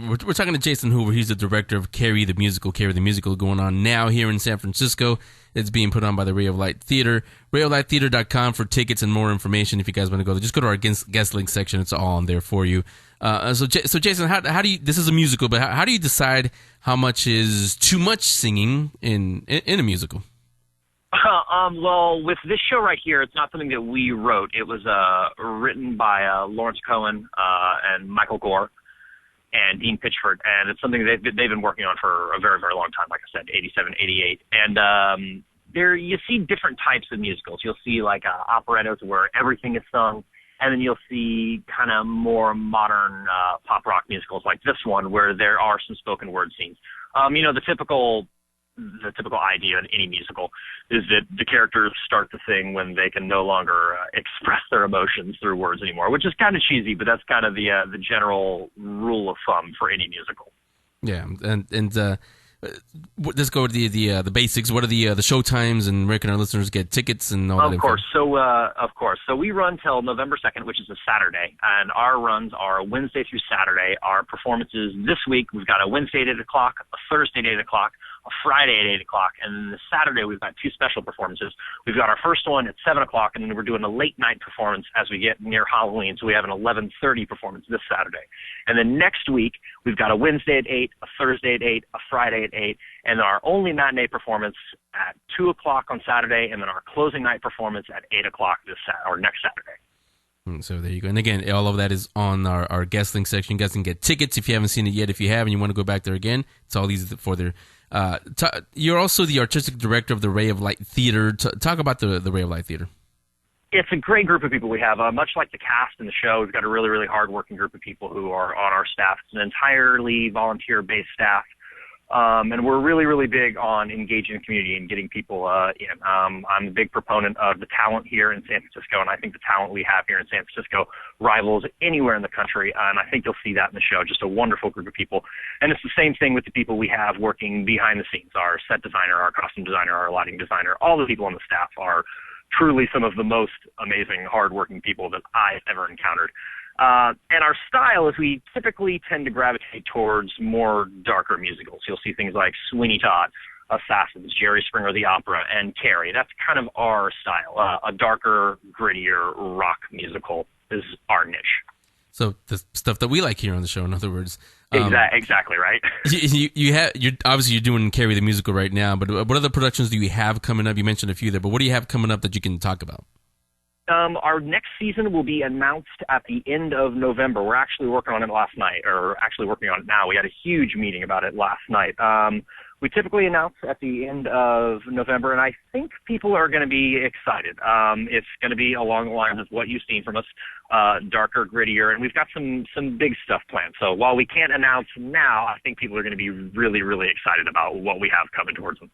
We're talking to Jason Hoover. He's the director of Carrie the Musical, going on now here in San Francisco. It's being put on by the Ray of Light Theater. RayofLightTheater.com for tickets and more information if you guys want to go there. Just go to our guest link section. It's all on there for you. So Jason, how do you, this is a musical, but how do you decide how much is too much singing in a musical? Well, with this show right here, it's not something that we wrote. It was written by Lawrence Cohen and Michael Gore and Dean Pitchford, and it's something they've been working on for a very, very long time, like I said, 87, 88. And there you see different types of musicals. You'll see like operettas where everything is sung, and then you'll see kind of more modern pop rock musicals like this one where there are some spoken word scenes. The typical idea in any musical is that the characters start to sing when they can no longer express their emotions through words anymore, which is kind of cheesy, but that's kind of the general rule of thumb for any musical. Yeah, and let's go to the basics. What are the show times, and where can our listeners get tickets and all that? Of course. So we run till November 2nd, which is a Saturday, and our runs are Wednesday through Saturday. Our performances this week, we've got a Wednesday at 8 o'clock, a Thursday at 8 o'clock, a Friday at 8 o'clock, and then the Saturday we've got two special performances. We've got our first one at 7 o'clock, and then we're doing a late night performance as we get near Halloween, so we have an 11:30 performance this Saturday. And then next week, we've got a Wednesday at 8, a Thursday at 8, a Friday at 8, and our only matinee performance at 2 o'clock on Saturday, and then our closing night performance at 8 o'clock next Saturday. So there you go. And again, all of that is on our guest link section. You guys can get tickets if you haven't seen it yet. If you have and you want to go back there again, it's all easy for there. You're also the artistic director of the Ray of Light Theater. Talk about the Ray of Light Theater. It's a great group of people we have. Much like the cast in the show, we've got a really, really hard-working group of people who are on our staff. It's an entirely volunteer-based staff. And we're really, really big on engaging the community and getting people in. I'm a big proponent of the talent here in San Francisco, and I think the talent we have here in San Francisco rivals anywhere in the country, and I think you'll see that in the show. Just a wonderful group of people. And it's the same thing with the people we have working behind the scenes. Our set designer, our costume designer, our lighting designer, all the people on the staff are truly some of the most amazing, hardworking people that I've ever encountered. And our style is we typically tend to gravitate towards more darker musicals. You'll see things like Sweeney Todd, Assassins, Jerry Springer the Opera, and Carrie. That's kind of our style. A darker, grittier rock musical is our niche. So the stuff that we like here on the show, in other words. Exactly right. You're doing Carrie the Musical right now, but what other productions do you have coming up? You mentioned a few there, but what do you have coming up that you can talk about? Our next season will be announced at the end of November. We're actually working on it last night, or actually working on it now. We had a huge meeting about it last night. We typically announce at the end of November, and I think people are going to be excited. It's going to be along the lines of what you've seen from us, darker, grittier, and we've got some big stuff planned. So while we can't announce now, I think people are going to be really, really excited about what we have coming towards them.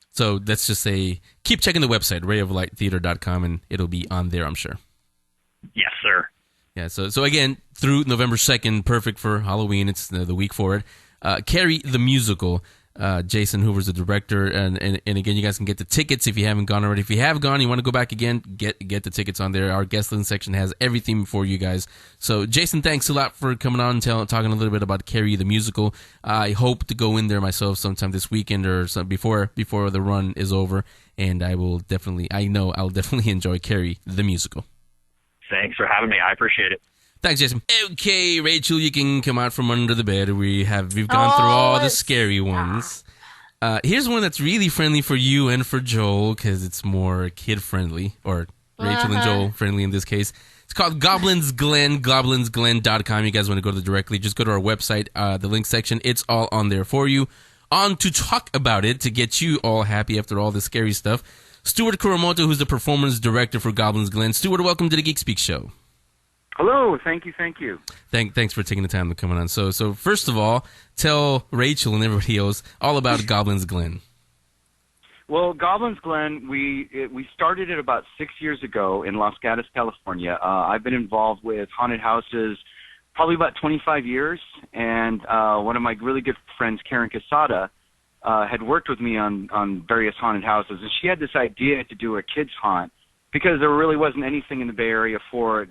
So let's just say, keep checking the website, rayoflighttheater.com, and it'll be on there, I'm sure. Yes, sir. Yeah, so again, through November 2nd, perfect for Halloween. It's the week for it. Carrie the Musical. Jason Hoover's the director, and again, you guys can get the tickets if you haven't gone already. If you have gone, you want to go back again, get the tickets on there. Our guest list section has everything for you guys. So, Jason, thanks a lot for coming on and talking a little bit about Carrie the Musical. I hope to go in there myself sometime this weekend or before the run is over, and I'll definitely enjoy Carrie the Musical. Thanks for having me. I appreciate it. Thanks, Jason. Okay, Rachel, you can come out from under the bed. We've gone through all the scary ones. Here's one that's really friendly for you and for Joel, because it's more kid-friendly, or Rachel and Joel friendly in this case. It's called Goblin's Glen, Goblyn'sGlen.com. You guys want to go to directly, just go to our website, the link section. It's all on there for you. On to talk about it, to get you all happy after all the scary stuff, Stuart Kuramoto, who's the performance director for Goblin's Glen. Stuart, welcome to the Geek Speak Show. Hello, thank you. Thanks for taking the time to come on. So first of all, tell Rachel and everybody else all about Goblin's Glen. Well, Goblin's Glen, we started it about 6 years ago in Los Gatos, California. I've been involved with haunted houses probably about 25 years, and one of my really good friends, Karen Casada, had worked with me on various haunted houses, and she had this idea to do a kids' haunt, because there really wasn't anything in the Bay Area for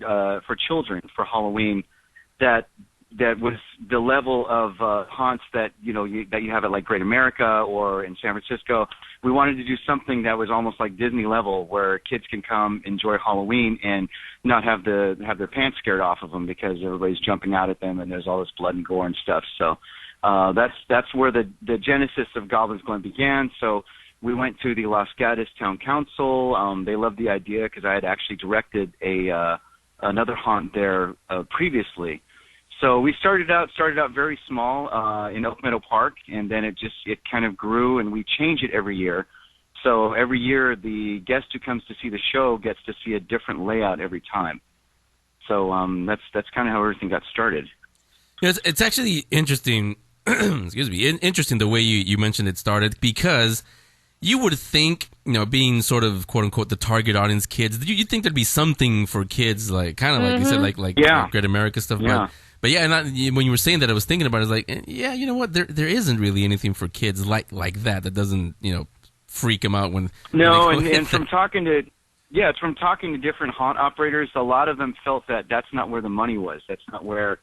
children for Halloween that was the level of haunts that you have at like Great America or in San Francisco. We wanted to do something that was almost like Disney level, where kids can come enjoy Halloween and not have their pants scared off of them because everybody's jumping out at them and there's all this blood and gore and stuff. So that's where the genesis of Goblin's Glen began. So we went to the Los Gatos Town Council. They loved the idea because I had actually directed another haunt there previously. So we started out very small in Oak Meadow Park, and then it kind of grew, and we change it every year. So every year the guest who comes to see the show gets to see a different layout every time. So that's kind of how everything got started. It's actually interesting. Excuse me. Interesting the way you mentioned it started, because you would think, being sort of quote unquote the target audience, kids, you'd think there'd be something for kids, like kind of like you said, like Great America stuff. Yeah. But yeah, and when you were saying that, I was thinking about it. I was like, yeah, you know what? There isn't really anything for kids like that doesn't freak them out when. No, and from talking to different haunt operators, a lot of them felt that that's not where the money was. That's not where.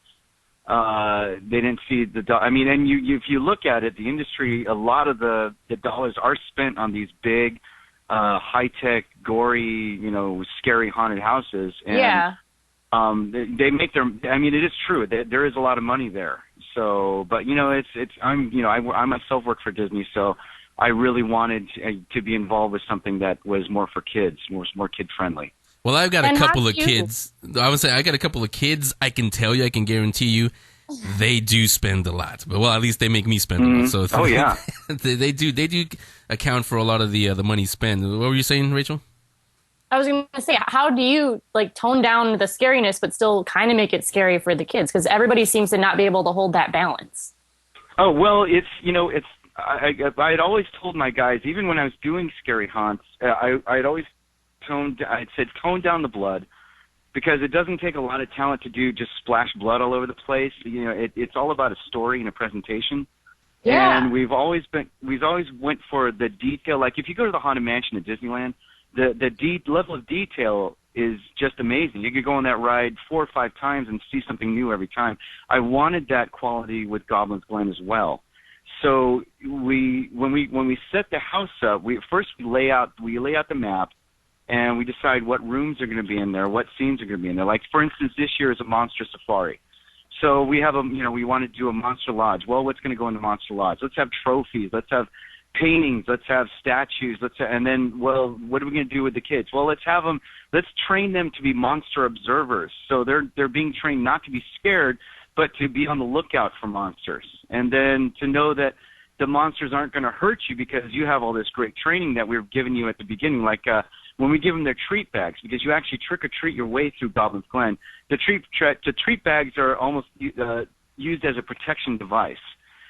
They didn't see the I mean, and if you look at it, the industry, a lot of the dollars are spent on these big, high-tech, gory, scary haunted houses. And, they make their. I mean, it is true. There is a lot of money there. So, but I myself work for Disney, so I really wanted to be involved with something that was more for kids, more kid-friendly. Well, I've got a couple of kids. I would say I got a couple of kids. I can tell you, I can guarantee you, they do spend a lot. But at least they make me spend a lot. So yeah, they do account for a lot of the money spent. What were you saying, Rachel? I was going to say, how do you tone down the scariness but still kind of make it scary for the kids? Because everybody seems to not be able to hold that balance. Oh well, I'd always told my guys, even when I was doing scary haunts, I'd always said tone down the blood, because it doesn't take a lot of talent to just splash blood all over the place. It's all about a story and a presentation. Yeah. And we've always went for the detail. Like if you go to the Haunted Mansion at Disneyland, the level of detail is just amazing. You could go on that ride 4 or 5 times and see something new every time. I wanted that quality with Goblin's Glen as well. So when we set the house up, we lay out the map. And we decide what rooms are going to be in there, what scenes are going to be in there. Like, for instance, this year is a monster safari. So we have we want to do a monster lodge. Well, what's going to go in the monster lodge? Let's have trophies. Let's have, paintings. Let's have statues. And then, well, what are we going to do with the kids? Well, let's train them to be monster observers. So they're being trained not to be scared, but to be on the lookout for monsters. And then to know that the monsters aren't going to hurt you because you have all this great training that we've given you at the beginning. Like when we give them their treat bags, because you actually trick or treat your way through Goblin's Glen. The treat bags are almost used as a protection device.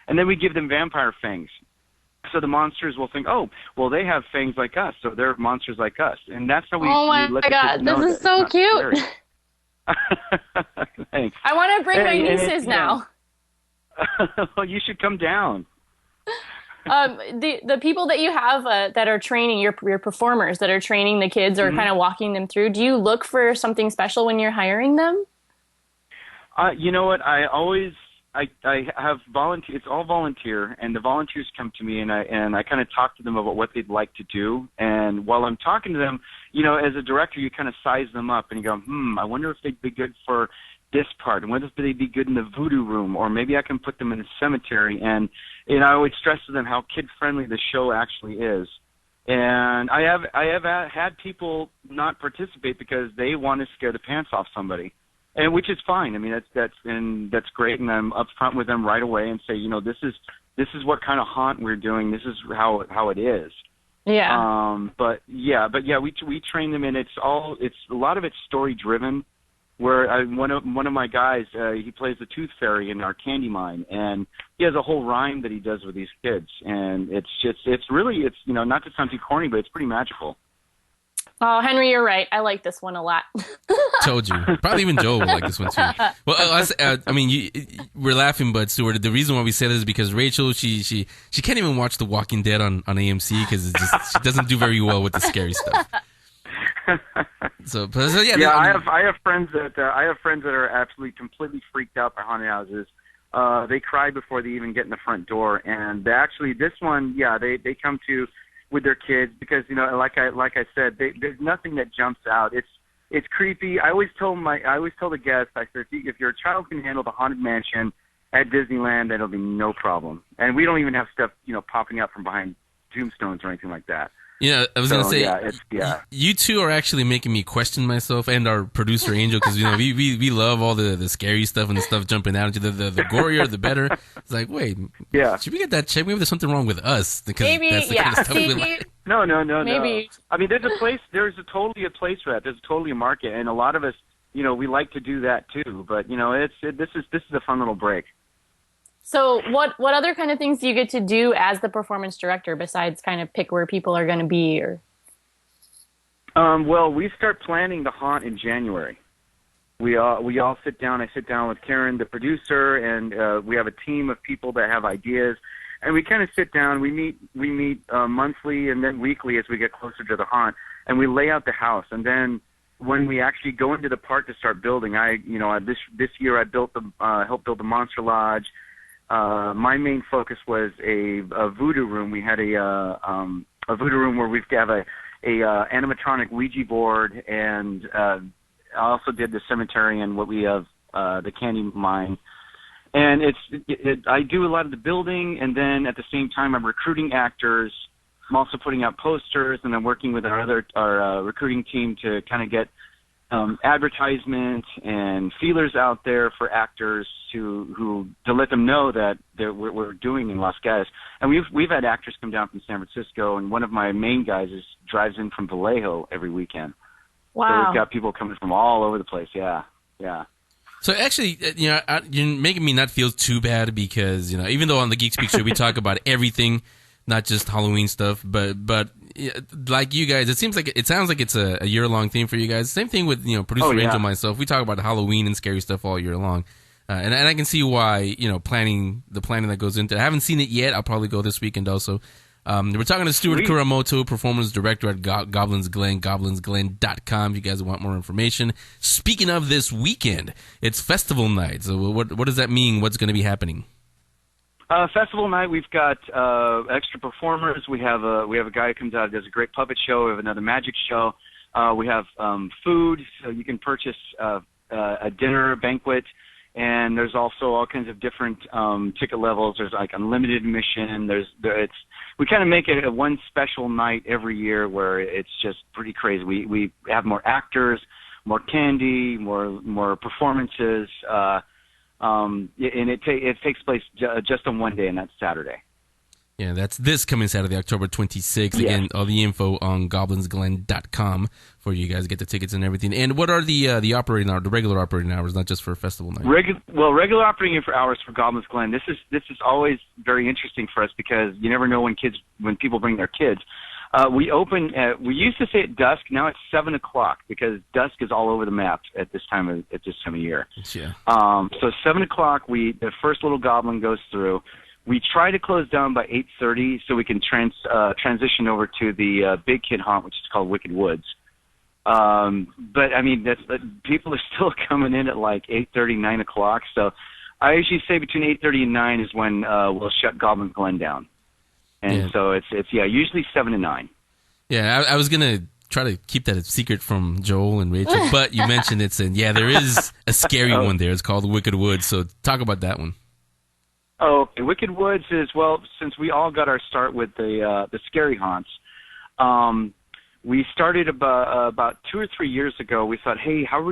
And then we give them vampire fangs. So the monsters will think, oh, well, they have fangs like us, so they're monsters like us. And that's how we let the kids know. This is so cute. Thanks. I want to bring my nieces now. Well, you should come down. The people that you have that are training, your performers that are training the kids or kind of walking them through, do you look for something special when you're hiring them? You know what? I have volunteer. It's all volunteer, and the volunteers come to me, and I kind of talk to them about what they'd like to do. And while I'm talking to them, as a director, you kind of size them up, and you go, I wonder if they'd be good for this part, and whether they'd be good in the voodoo room, or maybe I can put them in a cemetery. And I always stress to them how kid-friendly the show actually is. And I have had people not participate because they want to scare the pants off somebody. And which is fine. I mean, that's great, and I'm upfront with them right away and say, this is what kind of haunt we're doing. This is how it is. Yeah. But we train them, and it's a lot of it's story driven. Where one of my guys, he plays the Tooth Fairy in our candy mine, and he has a whole rhyme that he does with these kids, and it's not to sound too corny, but it's pretty magical. Oh, Henry, you're right. I like this one a lot. Told you. Probably even Joe would like this one too. Well, we're laughing, but Stuart, the reason why we said this is because Rachel, she can't even watch The Walking Dead on AMC because she doesn't do very well with the scary stuff. So yeah. I have friends that are absolutely completely freaked out by haunted houses. They cry before they even get in the front door, and this one, they come to with their kids because like I said, there's nothing that jumps out. It's creepy. I always tell the guests, I said, if your child can handle the Haunted Mansion at Disneyland, then it'll be no problem. And we don't even have stuff popping up from behind tombstones or anything like that. Yeah, I was going to say, you two are actually making me question myself and our producer Angel because we love all the scary stuff and the stuff jumping out. The gorier, the better. It's like, wait, should we get that checked? Maybe there's something wrong with us because maybe, that's the kind of stuff we like. No. Maybe. I mean, there's totally a place for that. There's totally a market, and a lot of us, we like to do that too. But this is a fun little break. So what other kind of things do you get to do as the performance director besides kind of pick where people are going to be? Or well, we start planning the haunt in January. We all sit down. I sit down with Karen, the producer, and we have a team of people that have ideas. And we kind of sit down. We meet monthly and then weekly as we get closer to the haunt, and we lay out the house. And then when we actually go into the park to start building, this year I helped build the Monster Lodge. My main focus was a voodoo room. We had a voodoo room where we have a animatronic Ouija board, and I also did the cemetery and what we have the candy mine. And I do a lot of the building, and then at the same time I'm recruiting actors. I'm also putting out posters, and I'm working with our recruiting team to kind of get advertisements and feelers out there for actors to let them know that we're doing in Las Vegas. And we've had actors come down from San Francisco, and one of my main guys drives in from Vallejo every weekend. Wow! So we've got people coming from all over the place. Yeah. So actually, you're making me not feel too bad because even though on the Geek Speak Show we talk about everything, not just Halloween stuff, but like you guys, it sounds like it's a year-long theme for you guys. Same thing with producer Angel and myself. We talk about Halloween and scary stuff all year long, and I can see why the planning that goes into it. I haven't seen it yet. I'll probably go this weekend also. We're talking to Stuart Kuramoto, performance director at Goblyn's Glen, Goblyn'sGlen.com. If you guys want more information. Speaking of this weekend, it's festival night. So what does that mean? What's going to be happening? Festival night, we've got extra performers. We have a guy who comes out and does a great puppet show. We have another magic show. We have food, so you can purchase a dinner banquet, And there's also all kinds of different ticket levels. There's like unlimited admission. We kind of make it a one special night every year where it's just pretty crazy. We have more actors, more candy, more performances, and it takes place just on one day, and that's Saturday. Yeah, that's this coming Saturday, October 26th. Again, all the info on Goblyn'sGlen.com for you guys to get the tickets and everything. And what are the operating hours, the regular operating hours, not just for a festival night? Regular operating hours for Goblins Glen. This is always very interesting for us because you never know when people bring their kids. We open we used to say at dusk. Now it's 7 o'clock because dusk is all over the map at this time of year. Yeah. So 7 o'clock, the first little goblin goes through. We try to close down by 8:30 so we can transition over to the big kid haunt, which is called Wicked Woods. But I mean, people are still coming in at like 8:30, 9 o'clock. So I usually say between 8:30 and 9 is when we'll shut Goblins Glen down. And so it's usually 7 to 9. Yeah, I was gonna try to keep that a secret from Joel and Rachel, but you mentioned it, and there is a scary one there. It's called Wicked Woods. So talk about that one. Oh, okay. Wicked Woods is, since we all got our start with the scary haunts, we started about 2 or 3 years ago. We thought, hey, how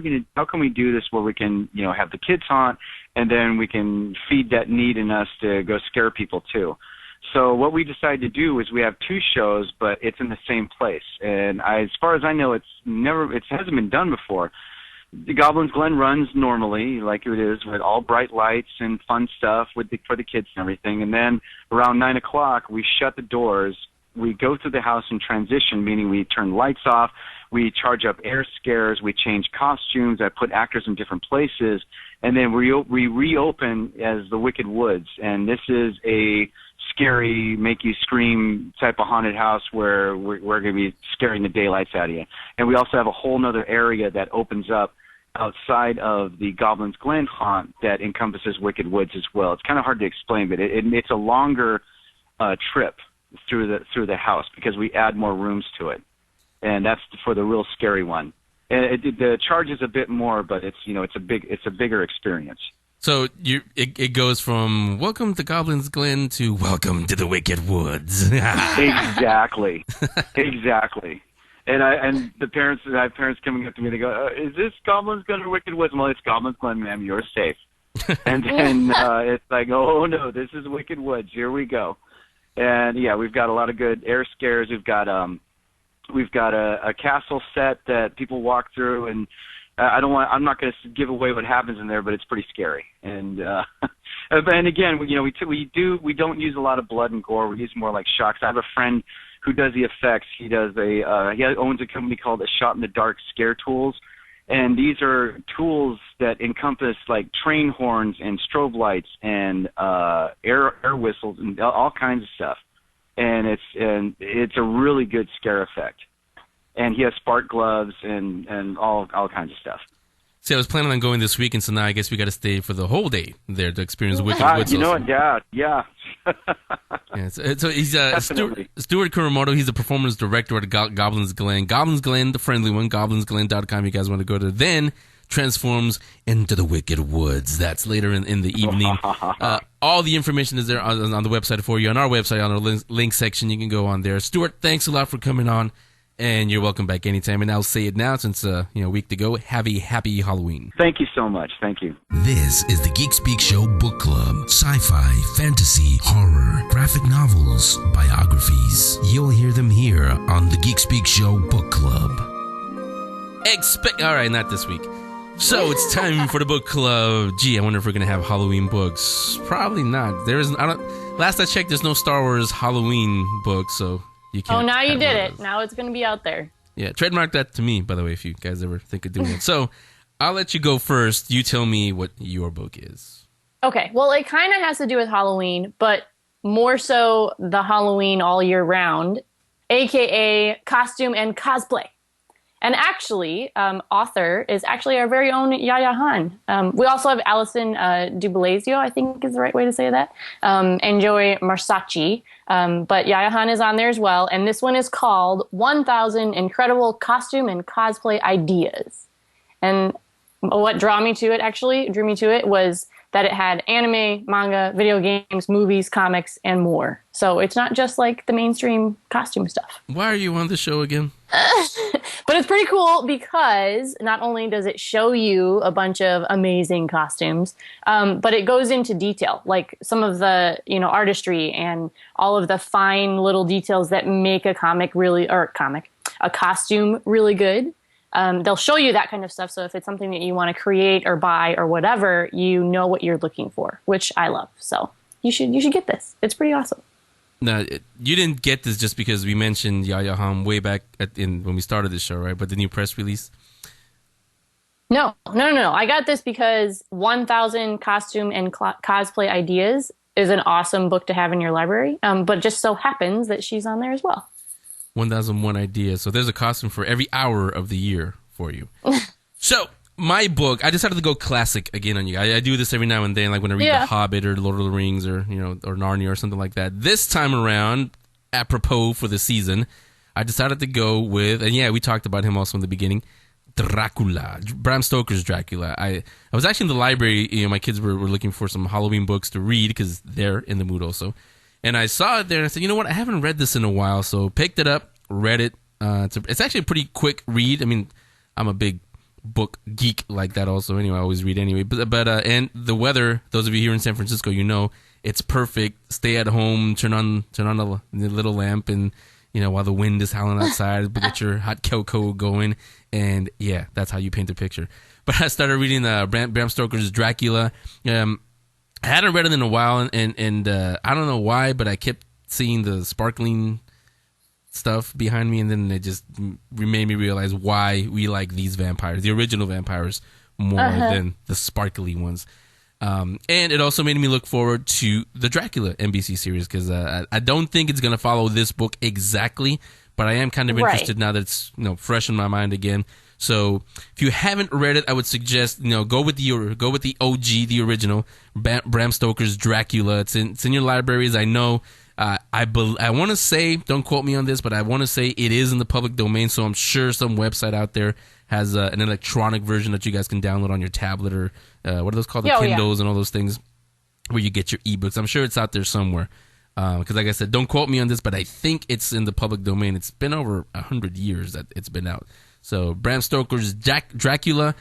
can we do this where we can, have the kids haunt, and then we can feed that need in us to go scare people too. So what we decided to do is we have 2 shows, but it's in the same place. And as far as I know, it hasn't been done before. The Goblins Glen runs normally, like it is, with all bright lights and fun stuff for the kids and everything. And then around 9 o'clock, we shut the doors. We go through the house in transition, meaning we turn lights off, we charge up air scares, we change costumes, I put actors in different places, and then we reopen as the Wicked Woods. And this is a scary, make you scream type of haunted house where we're going to be scaring the daylights out of you. And we also have a whole other area that opens up outside of the Goblins Glen haunt that encompasses Wicked Woods as well. It's kind of hard to explain, but it's a longer trip through the house because we add more rooms to it, and that's for the real scary one. And the charge is a bit more, but it's a bigger experience. So it goes from welcome to Goblins Glen to welcome to the Wicked Woods. Exactly. And the parents, I have parents coming up to me, they go, is this Goblins Glen or Wicked Woods? Well, it's Goblins Glen, ma'am, you're safe. And then it's like, oh no, this is Wicked Woods, here we go. And yeah, we've got a lot of good air scares. We've got a castle set that people walk through, and I'm not going to give away what happens in there, but it's pretty scary. And and again, we don't use a lot of blood and gore. We use more like shocks. I have a friend who does the effects. He owns a company called Shot in the Dark Scare Tools, and these are tools that encompass like train horns and strobe lights and air whistles and all kinds of stuff. And it's a really good scare effect. And he has spark gloves and all kinds of stuff. See, I was planning on going this weekend, so now I guess we got to stay for the whole day there to experience Wicked Woods. You know what? Yeah. Yeah, so he's Stuart Kuramoto. He's the performance director at Goblins Glen. Goblins Glen, the friendly one, GoblinsGlen.com. You guys want to go to. Then transforms into the Wicked Woods. That's later in the evening. All the information is there on the website for you. On our website, on our link section, you can go on there. Stuart, thanks a lot for coming on. And you're welcome back anytime. And I'll say it now since a week to go. Have a happy Halloween. Thank you so much. Thank you. This is the Geek Speak Show Book Club. Sci-fi, fantasy, horror, graphic novels, biographies. You'll hear them here on the Geek Speak Show Book Club. All right, not this week. So it's time for the book club. Gee, I wonder if we're gonna have Halloween books. Probably not. Last I checked, there's no Star Wars Halloween book, so. Now you did it. Now it's going to be out there. Yeah, trademark that to me, by the way, if you guys ever think of doing it. So I'll let you go first. You tell me what your book is. Okay. Well, it kind of has to do with Halloween, but more so the Halloween all year round, a.k.a. costume and cosplay. And actually, author is actually our very own Yaya Han. We also have Alison DuBlasio, I think is the right way to say that, and Joy Marsacci. But Yaya Han is on there as well. And this one is called 1,000 Incredible Costume and Cosplay Ideas. And what drew me to it was that it had anime, manga, video games, movies, comics, and more. So it's not just like the mainstream costume stuff. Why are you on the show again? But it's pretty cool because not only does it show you a bunch of amazing costumes, but it goes into detail, like some of the, artistry and all of the fine little details that make a costume really good. They'll show you that kind of stuff. So if it's something that you want to create or buy or whatever, you know what you're looking for, which I love. So you should get this. It's pretty awesome. Now, you didn't get this just because we mentioned Yaya Ham way back when we started the show, right? But the new press release? No. I got this because 1,000 Costume and Cosplay Ideas is an awesome book to have in your library. But it just so happens that she's on there as well. 1001 Ideas. So there's a costume for every hour of the year for you. So my book, I decided to go classic again on you. I do this every now and then, like when I read The Hobbit or Lord of the Rings or or Narnia or something like that. This time around, apropos for the season, I decided to go with, and we talked about him also in the beginning, Dracula, Bram Stoker's Dracula. I was actually in the library. My kids were looking for some Halloween books to read because they're in the mood also. And I saw it there and I said, you know what? I haven't read this in a while. So picked it up, read it. It's actually a pretty quick read. I mean, I'm a big book geek like that also. Anyway, I always read anyway. But and the weather, those of you here in San Francisco, it's perfect. Stay at home, turn on the little lamp and, while the wind is howling outside, get your hot cocoa going. And yeah, that's how you paint a picture. But I started reading Bram Stoker's Dracula. I hadn't read it in a while, and I don't know why, but I kept seeing the sparkling stuff behind me, and then it just made me realize why we like these vampires, the original vampires, more than the sparkly ones. And it also made me look forward to the Dracula NBC series, because I don't think it's going to follow this book exactly, but I am kind of interested now that it's fresh in my mind again. So if you haven't read it, I would suggest go with the OG, the original Bram Stoker's Dracula. It's in your libraries. I know. I want to say, don't quote me on this, but I want to say it is in the public domain. So I'm sure some website out there has an electronic version that you guys can download on your tablet or what are those called, the Kindles and all those things where you get your ebooks. I'm sure it's out there somewhere. Because like I said, don't quote me on this, but I think it's in the public domain. It's been over 100 years that it's been out. So Bram Stoker's Dracula,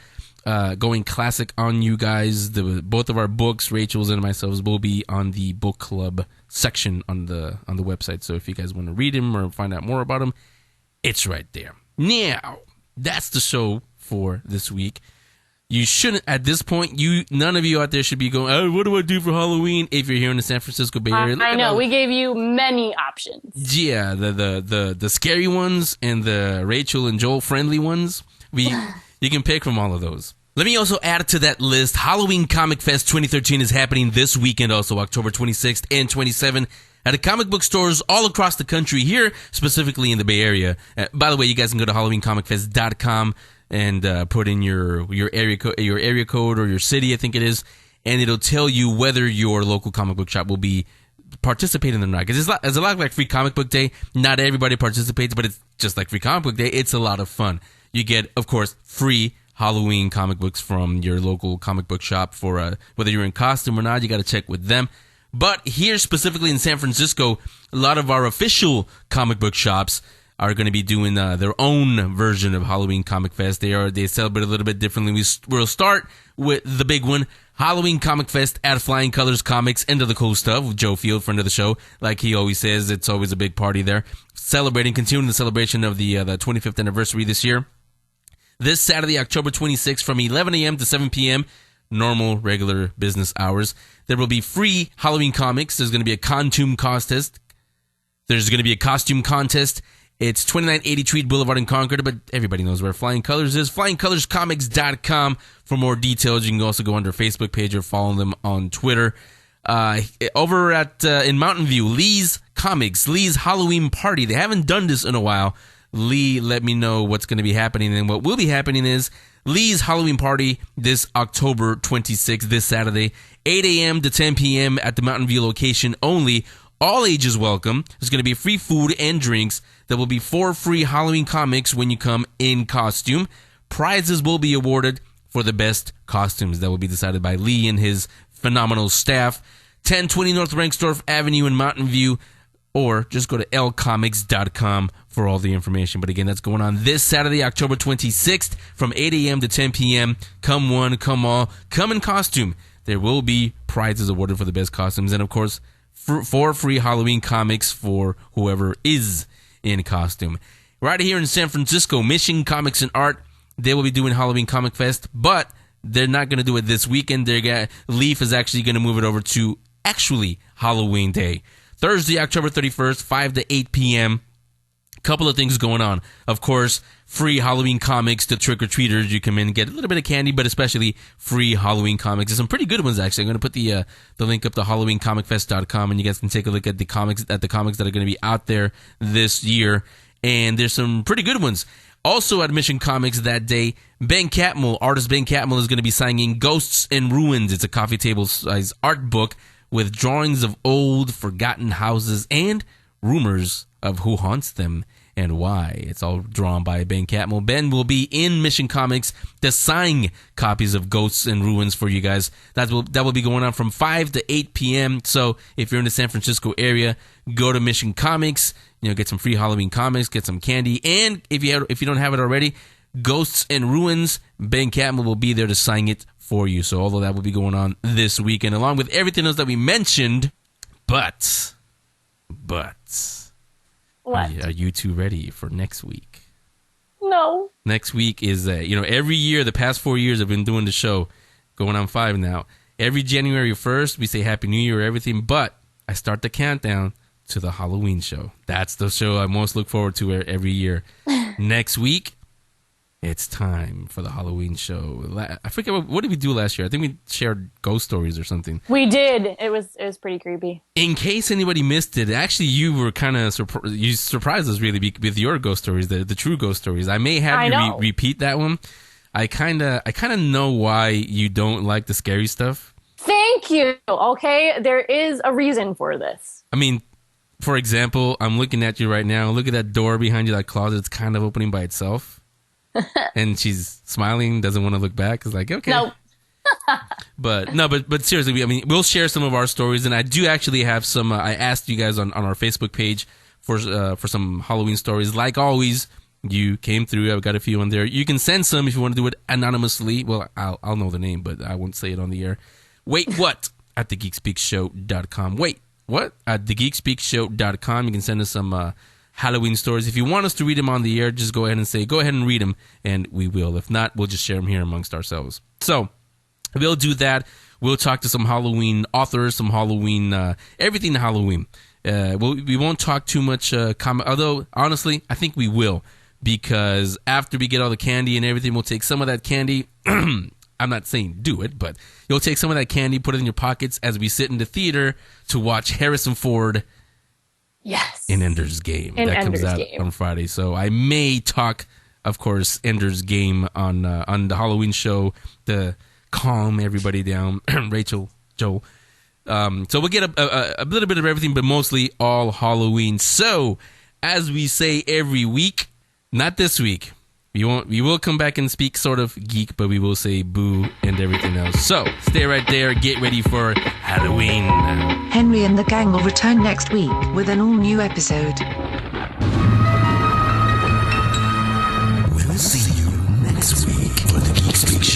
going classic on you guys. Both of our books, Rachel's and myself, will be on the book club section on the website. So if you guys want to read him or find out more about him, it's right there. Now, that's the show for this week. You shouldn't, at this point, none of you out there should be going, oh, what do I do for Halloween if you're here in the San Francisco Bay Area? I know, we gave you many options. Yeah, the scary ones and the Rachel and Joel friendly ones. You can pick from all of those. Let me also add to that list, Halloween Comic Fest 2013 is happening this weekend also, October 26th and 27th. At the comic book stores all across the country, here specifically in the Bay Area. By the way, you guys can go to HalloweenComicFest.com and put in your area code or your city, I think it is, and it'll tell you whether your local comic book shop will be participating or not. Because it's a lot like Free Comic Book Day. Not everybody participates, but it's just like Free Comic Book Day. It's a lot of fun. You get, of course, free Halloween comic books from your local comic book shop for whether you're in costume or not. You got to check with them. But here specifically in San Francisco, a lot of our official comic book shops are going to be doing their own version of Halloween Comic Fest. They celebrate a little bit differently. We'll start with the big one, Halloween Comic Fest at Flying Colors Comics, End of the Cool Stuff, with Joe Field, friend of the show. Like he always says, it's always a big party there. Continuing the celebration of the 25th anniversary this year. This Saturday, October 26th, from 11 a.m. to 7 p.m., normal, regular business hours. There will be free Halloween comics. There's going to be a costume contest. There's going to be a costume contest. It's 2980 Tweed Boulevard in Concord, but everybody knows where Flying Colors is. FlyingColorsComics.com for more details. You can also go on their Facebook page or follow them on Twitter. Over at in Mountain View, Lee's Comics, Lee's Halloween Party. They haven't done this in a while. Lee let me know what's going to be happening, and what will be happening is Lee's Halloween Party this October 26th, this Saturday, 8 a.m. to 10 p.m. at the Mountain View location only. All ages welcome. There's going to be free food and drinks. There will be 4 free Halloween comics when you come in costume. Prizes will be awarded. for the best costumes. That will be decided by Lee and his phenomenal staff. 1020 North Ranksdorf Avenue in Mountain View, or just go to lcomics.com for all the information. But again, that's going on this Saturday, October 26th from 8 a.m. to 10 p.m. Come one, come all, come in costume. There will be prizes awarded for the best costumes, and of course, 4 free Halloween comics for whoever is in costume. Right here in San Francisco, Mission Comics and Art, they will be doing Halloween Comic Fest, but they're not going to do it this weekend. Leaf is actually going to move it over to actually Halloween Day. Thursday, October 31st, 5 to 8 p.m. Couple of things going on. Of course, free Halloween comics to trick-or-treaters. You come in and get a little bit of candy, but especially free Halloween comics. There's some pretty good ones, actually. I'm going to put the link up to HalloweenComicFest.com, and you guys can take a look at the comics that are going to be out there this year. And there's some pretty good ones. Also at Mission Comics that day, Ben Catmull, artist Ben Catmull, is going to be signing Ghosts and Ruins. It's a coffee table size art book with drawings of old, forgotten houses and rumors of who haunts them and why. It's all drawn by Ben Catmull. Ben will be in Mission Comics to sign copies of Ghosts and Ruins for you guys. That will be going on from 5 to 8 p.m. So if you're in the San Francisco area, go to Mission Comics. Get some free Halloween comics, get some candy, and if you don't have it already, Ghosts and Ruins, Ben Catmull will be there to sign it for you. So all of that will be going on this weekend, along with everything else that we mentioned. But what? Are you two ready for next week? No. Next week is every year, the past 4 years I've been doing the show, going on 5 now. Every January 1st, we say Happy New Year, everything, but I start the countdown to the Halloween show. That's the show I most look forward to every year. Next week, it's time for the Halloween show. I forget what did we do last year? I think we shared ghost stories or something. We did. It was pretty creepy. In case anybody missed it, actually, you were kind of you surprised us really with your ghost stories, the true ghost stories. I may have you repeat that one. I kind of know why you don't like the scary stuff. Thank you. Okay, there is a reason for this. I mean, for example, I'm looking at you right now. Look at that door behind you, that closet. It's kind of opening by itself. And she's smiling, doesn't want to look back. It's like, okay. Nope. but seriously, we'll share some of our stories. And I do actually have some, I asked you guys on our Facebook page for some Halloween stories. Like always, you came through. I've got a few on there. You can send some if you want to do it anonymously. Well, I'll know the name, but I won't say it on the air. Wait, what? At thegeekspeakshow.com. Wait. What? At thegeekspeakshow.com. You can send us some Halloween stories. If you want us to read them on the air, just go ahead and read them, and we will. If not, we'll just share them here amongst ourselves. So we'll do that. We'll talk to some Halloween authors, some Halloween, everything Halloween. We won't talk too much although, honestly, I think we will, because after we get all the candy and everything, we'll take some of that candy. I'm not saying do it, but you'll take some of that candy, put it in your pockets as we sit in the theater to watch Harrison Ford in Ender's Game. That comes out on Friday. So I may talk, of course, Ender's Game on the Halloween show to calm everybody down. Rachel, Joel. So we'll get a little bit of everything, but mostly all Halloween. So, as we say every week, not this week. We will come back and speak sort of geek, but we will say boo and everything else. So, stay right there. Get ready for Halloween. Henry and the gang will return next week with an all-new episode. We'll see you next week for the Geek Speak Show.